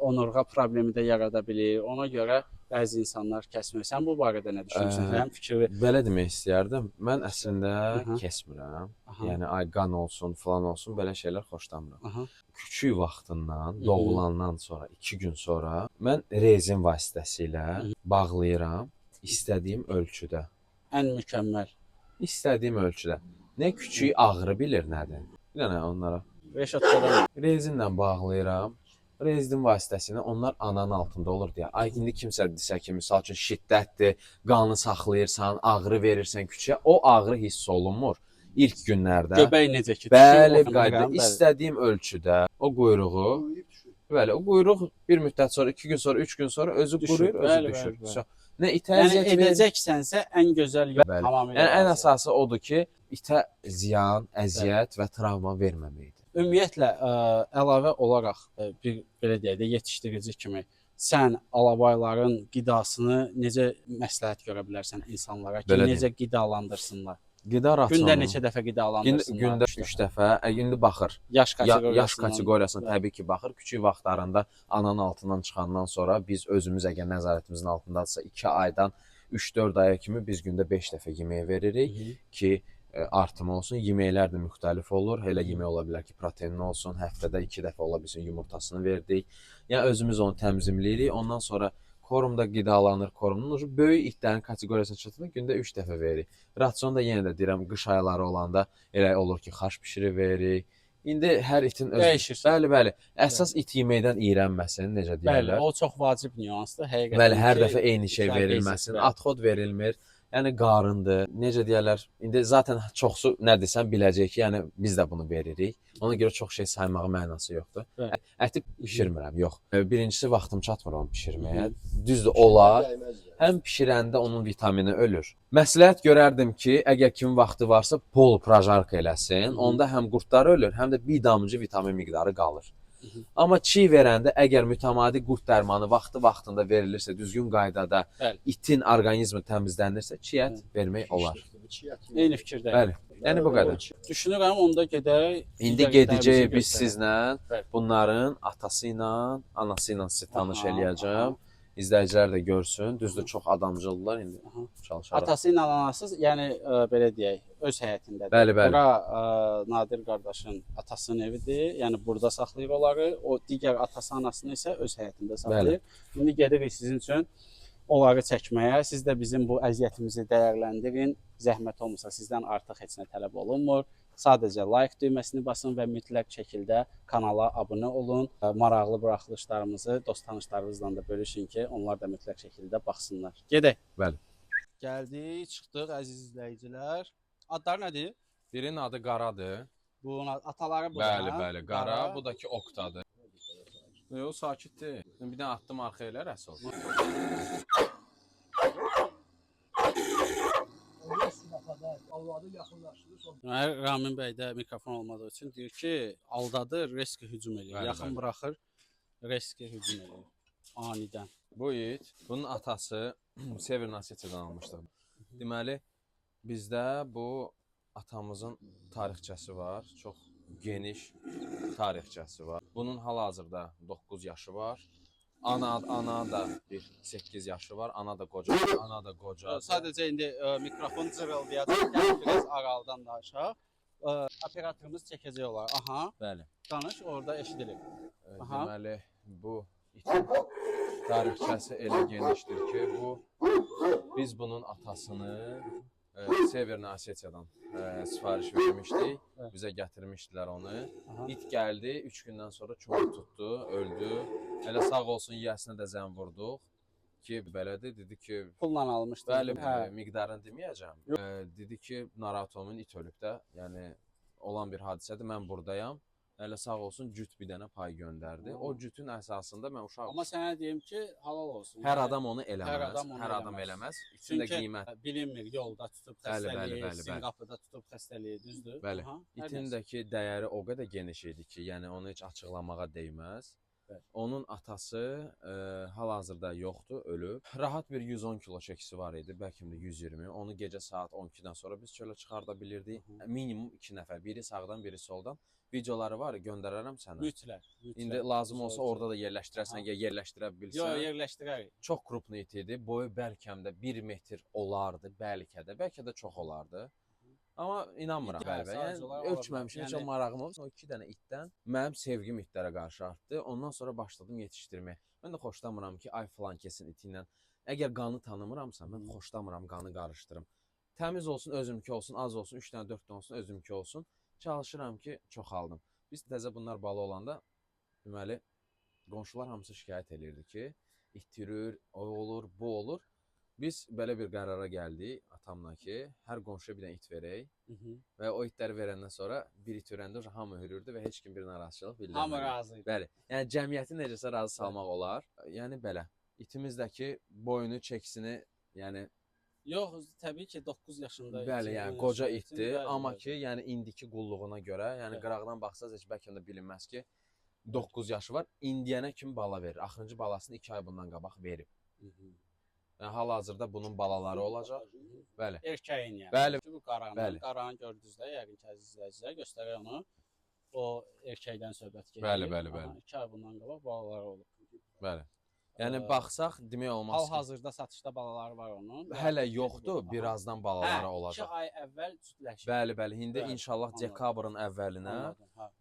onurğa problemi də yarada bilir. Ona görə bəzi insanlar kəsmir. Sən bu barədə nə düşünürsən? Sənin fikrin? belə demək istəyərdim. Mən əslində Aha. kəsmirəm. Aha. Yəni ay qan olsun, falan olsun, belə şeylər xoşlamıram. Aha. Küçük vaxtından, doğulandan sonra, 2 gün sonra mən rezin vasitəsilə bağlayıram istədiyim ölçüdə. Ən mükəmməl. İstədiyim ölçüdə. Nə küçüyü ağrı bilir nədir? Bir dənə onlara Reşatçadan. rezinlə bağlayıram. Rezin vasitəsilə onlar ananın altında olur deyə. Ay indi kimsə desə ki, misal üçün şiddətdir, qanı saxlayırsan, ağrı verirsən küçüyə, o ağrı hiss olunmur ilk günlərdə. Göbək necə ki? Bəli, düşür, qayda bəli. istədiyim ölçüdə o quyruğu, bəli, o quyruq bir müddət sonra, 2 gün sonra, 3 gün sonra özü Düşür, quruyur, özü bəli, düşür. bəli, bəli. So, nə itə Yəni əziyyət verir. edəcəksənsə ən gözəl yol Bəli. tamamilə. Yəni ən razıyam. əsası odur ki, itə ziyan, əziyyət və travma verməməkdir. Ümumiyyətlə əlavə olaraq bir belə deyək də yetişdirici kimi sən alabayların qidasını necə məsləhət görə bilərsən insanlara ki, Belə necə qidalandırsınlar? Qida rasyonu. Gündə neçə dəfə qidalandırsınlar? Gündə 3 dəfə, indi baxır. Yaş Yaş kateqoriyasından. kateqoriyasına Bəli. təbii ki, baxır. Küçük vaxtlarında ananın altından çıxandan sonra biz özümüz əgər nəzarətimizin altındadsa 2 aydan 3-4 aya kimi biz gündə 5 dəfə yemək veririk ki, artım olsun. Yeməklər də müxtəlif olur. Elə yemək ola bilər ki, proteinli olsun. Həftədə 2 dəfə ola bilsin yumurtasını verdik. Yəni özümüz onu təmizləyirik. Ondan sonra korumda qidalanır, korunur. Böyük itlərin kateqoriyasına çatanda gündə 3 dəfə veririk. Rasionu da yenə də deyirəm, qış ayları olanda elə olur ki, xaş bişirib veririk. İndi hər itin öz Dəyişir. Bəli, bəli. Əsas it yeməkdən iyrənməsin, necə Bəli, deyirlər. o çox vacib nüansdır. Həqiqətən. Bəli, hər ki, dəfə eyni şey bəli, verilməsin. bəli. Adxod verilmir. Yəni qarındır. Necə deyirlər? İndi zaten çoxsu nə desən biləcək ki, yəni biz də bunu veririk. Ona görə çox şey saymağın mənası yoxdur. Bəli. Əti bişirmirəm, yox. Birincisi vaxtım çatmır onu bişirməyə. Düzdür, olar. Həm bişirəndə onun vitamini ölür. Məsləhət görərdim ki, əgər kimin vaxtı varsa bol prajarka eləsin. Onda həm qurdlar ölür, həm də bir damcı vitamin miqdarı qalır. Amma çiy verəndə əgər mütəmadi qurd dərmanı vaxtında verilirsə, düzgün qaydada Bəli. itin orqanizmi təmizlənirsə, çiy ət vermək olar. Eyni fikirdəyim. Bəli. Yəni bu qədər. Düşünürəm onda gedək. İndi digər gedəcəyik itlərimizi biz göstərək. sizlə Bəli. bunların atası ilə, anası ilə sizi tanış Aha, eləyəcəm. İzləyicilər də görsün. Düzdür, çox adamcıldılar indi. Aha. Çalışarıq. Atası ilə anası, yəni belə deyək, öz həyətindədir. Bəli, bəli. Bura Nadir qardaşın atasının evidir. Yəni burada saxlayır onları. O digər atası, anasını isə öz həyətində saxlayır. İndi gedirik sizin üçün onları çəkməyə. Siz də bizim bu əziyyətimizi dəyərləndirin. Zəhmət olmasa sizdən artıq heç nə tələb olunmur. Sadəcə like düyməsini basın və mütləq şəkildə kanala abunə olun. Maraqlı buraxılışlarımızı dost tanışlarınızla da bölüşün ki, onlar da mütləq şəkildə baxsınlar. Gedək. Bəli. Gəldik, çıxdıq əziz izləyicilər. Adları nədir? Birinin adı Qaradır. Bu ataları bu. Bəli, bəli. Qara, bu da ki Oktadır. Yox, sakitdir. Bir dənə atdım arxaya elə rəs oldu. Ramin bəy də mikrofon olmadığı üçün deyir ki, aldadır, risk hücum eləyir. Bəli, Yaxın bəli. buraxır, risk hücum eləyir. Anidən. Bu it, bunun atası Sever Nasetiyadan almışdıq. Deməli, bizdə bu atamızın tarixçəsi var. Çox geniş tarixçəsi var. Bunun hal-hazırda 9 yaşı var. Ana da bir 8 yaşı var. Ana da qoca. Ana da qoca. Sadəcə indi mikrofon cırıldayacaq. Gəl biraz aralıdan da aşağı. Operatorumuz çəkəcək olar. Aha. Bəli. Danış, orada eşidilir. Aha. Deməli, bu itin tarixçəsi elə genişdir ki, biz bunun atasını Severna Osetiyadan sifariş vermişdik. Bizə gətirmişdilər onu. İt gəldi, 3 gündən sonra çomur tutdu, öldü. Elə sağ olsun yiyəsinə də zəng vurduq ki, belədir. Dedi ki, pulla almışdı. bəli, miqdarını deməyəcəm. Dedi ki, narahat olmayın, it ölüb də. Yəni olan bir hadisədir. Mən burdayam. Elə sağ olsun cüt bir dənə pay göndərdi. O cütün əsasında mən uşaq. Amma sənə deyim ki, halal olsun. Hər adam onu eləməz. Hər adam eləməz. İçində qiymət. Bilinmir, yolda tutub xəstəliyi, Sinqapurda tutub xəstəliyi, düzdür? Bəli. İtindəki dəyəri o qədər geniş idi ki, yəni onu heç açıqlamağa dəyməz. Onun atası hal-hazırda yoxdur, ölüb. Rahat bir 110 kilo çəkisi var idi, bəlkə də 120. Onu gecə saat 12-dən sonra biz çölə çıxarda bilirdik. Minimum 2 nəfər, biri sağdan, biri soldan. Videoları var, göndərərəm sənə. Mütləq. İndi lazım olsa orada da yerləşdirərsən, ya yerləşdirə bilsən. Yox, yerləşdirərik. Çox kruplu it idi. Boyu bəlkə də 1 metr olardı, bəlkə də çox olardı. Amma inanmıram qəlbə. Yəni ölçməmişəm, heç marağım olmur. O 2 dənə itdən mənim sevgim itlərə qarşı artdı. Ondan sonra başladım yetişdirməyə. Mən də xoşlamıram ki, ay falan kesin iti ilə. Əgər qanı tanımıramsa, mən xoşlamıram qanı qarışdırım. Təmiz olsun, özümki olsun, az olsun, 3 dənə, 4 dənə olsun, özümki olsun. Çalışıram ki, çoxaldım. Biz təzə bunlar bala olanda deməli qonşular hamısı şikayət elirdi ki, itirir, o olur, bu olur. Biz belə bir qərara gəldik atamla ki, hər qonşuya bir dənə it verək və o itləri verəndən sonra bir it verəndə hamı hürürdü və heç kim bir narazıçılıq bildirmədi. Hamı razı idi. Bəli. Yəni cəmiyyəti necəsə razı salmaq olar. Yəni belə. İtimizdəki boyunu, çəkisini, yəni yox, təbii ki 9 yaşında. Bəli, yəni qoca itdir, amma ki, yəni indiki qulluğuna görə, yəni qıraqdan baxsaz heç bəlkə də bilinməz ki 9 yaşı var. İndiyənə kimi bala verir. Axırıncı balasını 2 ay bundan qabaq verib. Yəni hal-hazırda bunun balaları olacaq. Bəli. Erkəyin yəni. Bəli. Bu qaranı gördünüz də, yəqin ki əziz izləyicilər göstərək onu. O erkəkdən söhbət gedir. Bəli. 2 ay bundan qabaq balaları olub. Bəli. Yəni baxsaq demək olmaz ki. Hal-hazırda satışda balaları var onun. Hələ yoxdur, birazdan balaları olacaq. 2 ay əvvəl cütləşib. Bəli. İndi inşallah dekabrın əvvəlinə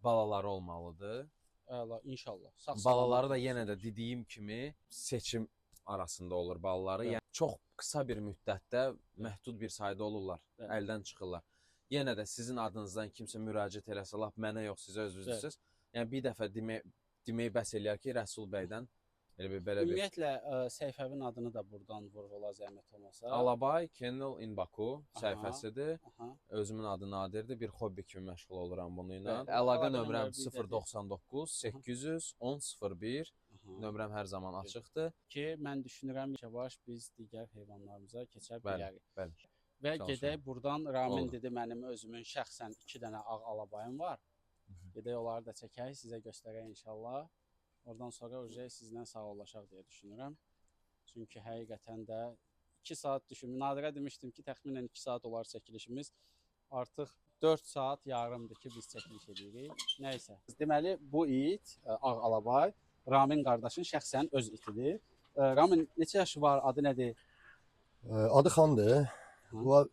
balaları olmalıdır. Əla, inşallah. Balaları da yenə də dediyim kimi seçim arasında olur balaları. Yəni çox qısa bir müddətdə məhdud bir sayda olurlar, əldən çıxırlar. Yenə də sizin adınızdan kimsə müraciət eləsə, lap mənə yox, sizə özünüzsüz. Yəni bir dəfə demək bəs eləyər ki, Rəsul bəydən belə bir. Ümumiyyətlə səhifəvin adını da buradan vurğula zəhmət olmasa. Alabay Kennel in Baku səhifəsidir. Özümün adı Nadirdir. Bir hobbi kimi məşğul oluram bununla. Əlaqə nömrəm 099 800 1001. Nömrəm hər zaman açıqdır. Ki, mən düşünürəm yavaş biz digər heyvanlarımıza keçə bilərik. Bəli. Və gedək buradan. Ramin dedi mənim özümün şəxsən 2 dənə ağ alabayım var. Gedək onları da çəkək, sizə göstərək inşallah. Oradan sonra sizlə sağollaşaq deyə düşünürəm. Çünki həqiqətən də 2 saat düşünmüşdüm. Nadirə demişdim ki, təxminən 2 saat olar çəkilişimiz. Artıq 4 saat yarımdır ki, biz çəkiliş edirik. Nəysə. Deməli, bu it, ağ alabay, Ramin qardaşın şəxsən öz itidir. Ramin neçə yaşı var, adı nədir? Adı Xandır. Bu var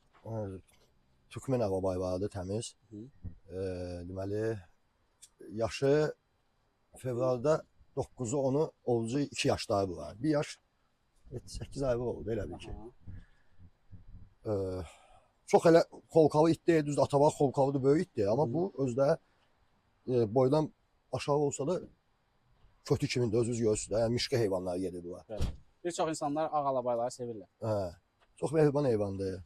Türkmen alabay vardı, təmiz. Deməli, yaşı fevralda 9'u 10'u ovucu 2 yaşları bu var. 1 yaş 8 ay oldu elə bir ki. Çox elə xolkalı it deyil, düzdür, Atabağ xolkalıdır, böyük itdir. Amma bu özdə boydan aşağı olsa da kötü kimində özünüz görürsünüz. Yəni mişqi heyvanları gedir bu var. Bir çox insanlar ağ alabayları sevirlər. Çox mehriban heyvandır.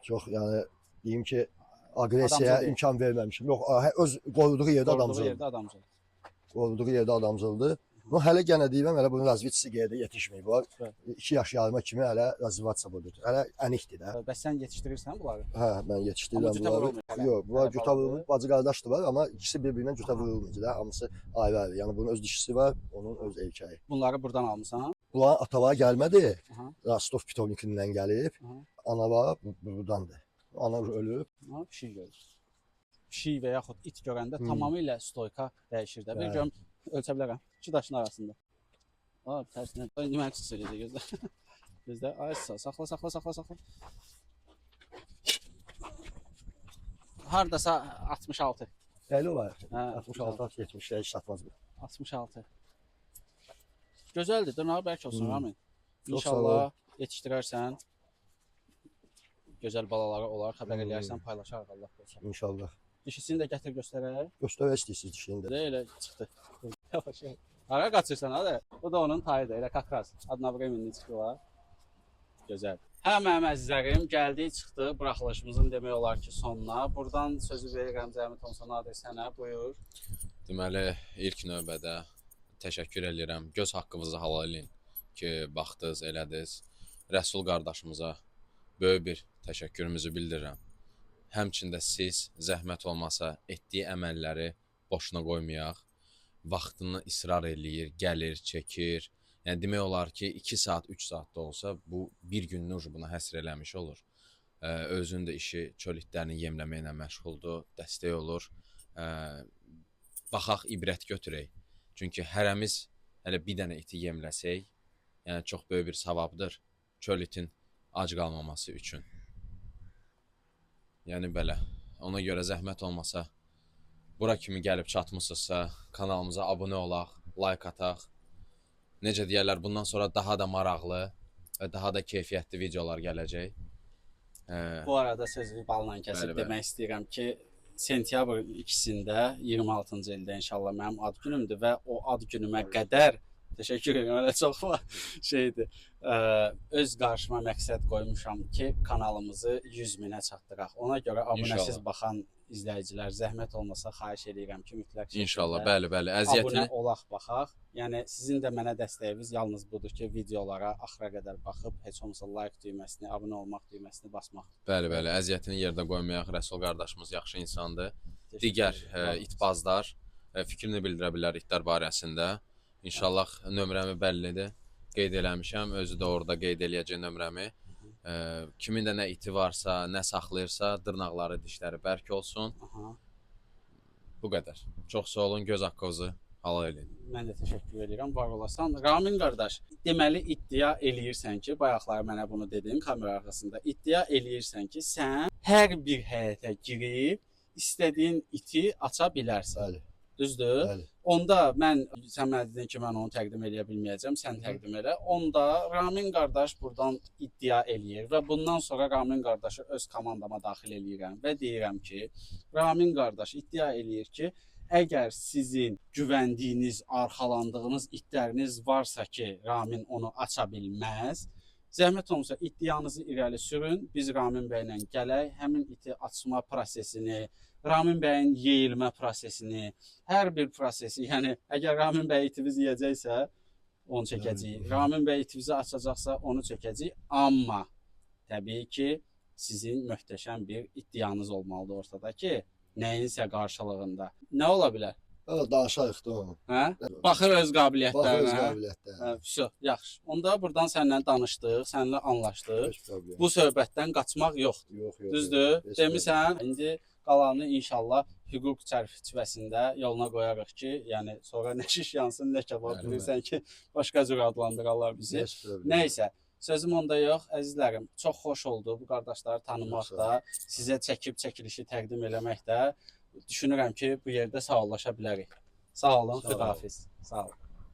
Çox yəni deyim ki, aqressiyaya imkan verməmişim. Yox, öz qoruduğu yerdə adamcıldır. Qoruduğu yerdə adamcıldır. Hələ yenə deyirəm, hələ bunun razvitçisi yerdə yetişməyib. 2 yaş yarıma kimi hələ razvitçisa budur. Hələ ənikdir də. Bəs sən yetişdirirsən bunları? Hə, mən yetişdirirəm bunları. Yox, bunlar cüta vurulmuş, bacı qardaşdır var, amma ikisi bir-birindən cüta vurulmuyor da. Hamısı ayrı-ayrı. Yəni bunun öz dişisi var, onun öz erkəyi. Bunları buradan almısan? Bunlar Atabağa gəlmədi. Rostov Pitovnikindən gəlib. Anabağa buradandır. Ana ölüb. Pişik görür. Pişik və yaxud it görəndə tamamilə stoyka dəyişir də. Bir görüm ölçə bilərəm. 2 daşın arasında. Ha, tərsinə. İndi mən çıxış edəcək gözlə. Gözlə. Ay saxla. Hardasa 66. Dəli var. Hə, 66 70 heç satmaz bu. 66. Gözəldir. Dırnağı bərk olsun Ramin. Çox sağ İnşallah yetişdirərsən. Gözəl balaları olar, xəbər eləyərsən, paylaşarıq Allah olsun. İnşallah. Dişisini də gətir göstərək. Göstərə istəyirsiniz dişini də. Elə çıxdı. Yavaş. Hara qaçırsan hadi. Bu da onun tayıdır. Elə kakraz. Adına Bremenli çıxdı var. Gözəl. Hə mənim əzizlərim, gəldik çıxdı buraxılışımızın demək olar ki sonuna. Buradan sözü verirəm Zəhmət Thompsona adı sənə. Buyur. Deməli, ilk növbədə təşəkkür edirəm. Göz haqqınızı halal edin ki, baxdınız, elədiniz. Rəsul qardaşımıza böyük bir təşəkkürümüzü bildirirəm. Həmçində siz zəhmət olmasa etdiyi əməlləri boşuna qoymayaq. Vaxtını israr eləyir, gəlir, çəkir. Yəni demək olar ki, 2 saat, 3 saat da olsa bu bir gününü buna həsr eləmiş olur. Özünün də işi çöl itlərini yemləməklə məşğuldur, dəstək olur. Baxaq, ibrət götürək. Çünki hərəmiz hələ bir dənə iti yemləsək, yəni çox böyük bir savabdır çöl itin ac qalmaması üçün. Yəni belə, ona görə zəhmət olmasa, bura kimi gəlib çatmısınızsa, kanalımıza abunə olaq, like ataq. Necə deyərlər, bundan sonra daha da maraqlı və daha da keyfiyyətli videolar gələcək. Bu arada sözü balla kəsib demək istəyirəm ki, sentyabrın 2-sində 26-cı ildə inşallah mənim ad günümdür və o ad günümə qədər təşəkkür edirəm, elə çox var şeydir. Öz qarşıma məqsəd qoymuşam ki, kanalımızı 100 minə çatdıraq. Ona görə abunəsiz baxan izləyicilər zəhmət olmasa xahiş edirəm ki, mütləq şəkildə İnşallah, bəli, əziyyətini abunə olaq baxaq. Yəni sizin də mənə dəstəyiniz yalnız budur ki, videolara axıra qədər baxıb heç olmasa like düyməsini, abunə olmaq düyməsini basmaq. Bəli, əziyyətini yerdə qoymayaq. Rəsul qardaşımız yaxşı insandır. Digər itbazlar fikrini bildirə bilər itlər barəsində. İnşallah nömrəmi bəllidir. Qeyd eləmişəm, özü də orada qeyd eləyəcək nömrəmi. Kimin də nə iti varsa, nə saxlayırsa, dırnaqları, dişləri bərk olsun. Aha. Bu qədər. Çox sağ olun, göz haqqınızı halal edin. Mən də təşəkkür edirəm, var olasan. Ramin qardaş, deməli iddia eləyirsən ki, bayaqlar mənə bunu dedin kamera arxasında. İddia eləyirsən ki, sən hər bir həyətə girib istədiyin iti aça bilərsən. Bəli. Düzdür? Bəli. Onda mən, sən mənə dedin ki, mən onu təqdim edə bilməyəcəm, sən təqdim elə. Onda Ramin qardaş buradan iddia eləyir və bundan sonra Ramin qardaşı öz komandama daxil eləyirəm və deyirəm ki, Ramin qardaş iddia eləyir ki, əgər sizin güvəndiyiniz, arxalandığınız itləriniz varsa ki, Ramin onu aça bilməz, zəhmət olmasa iddianızı irəli sürün, biz Ramin bəylə gələk, həmin iti açma prosesini, Ramin bəyin yeyilmə prosesini, hər bir prosesi, yəni əgər Ramin bəy itimiz yeyəcəksə, onu çəkəcəyik. Ramin bəy itimizi açacaqsa, onu çəkəcəyik. Amma təbii ki, sizin möhtəşəm bir iddianız olmalıdır ortada ki, nəyinsə qarşılığında. Nə ola bilər? Danışarıq da onu. Hə? Baxır öz qabiliyyətlərinə. Baxır öz qabiliyyətlərinə. Vəsə, yaxşı. Onda buradan səninlə danışdıq, səninlə anlaşdıq. Bu söhbətdən qaçmaq yoxdur. Yox. Düzdür? Demisən, indi qalanını inşallah hüquq çərçivəsində yoluna qoyarıq ki, yəni sonra nə şiş yansın, nə kebab bilirsən ki, başqa cür adlandırarlar bizi. Nəysə, sözüm onda yox, əzizlərim. Çox xoş oldu bu qardaşları tanımaq da, sizə çəkib çəkilişi təqdim eləmək də. Düşünürəm ki, bu yerdə sağollaşa bilərik. Sağ olun, xudahafiz. Sağ olun.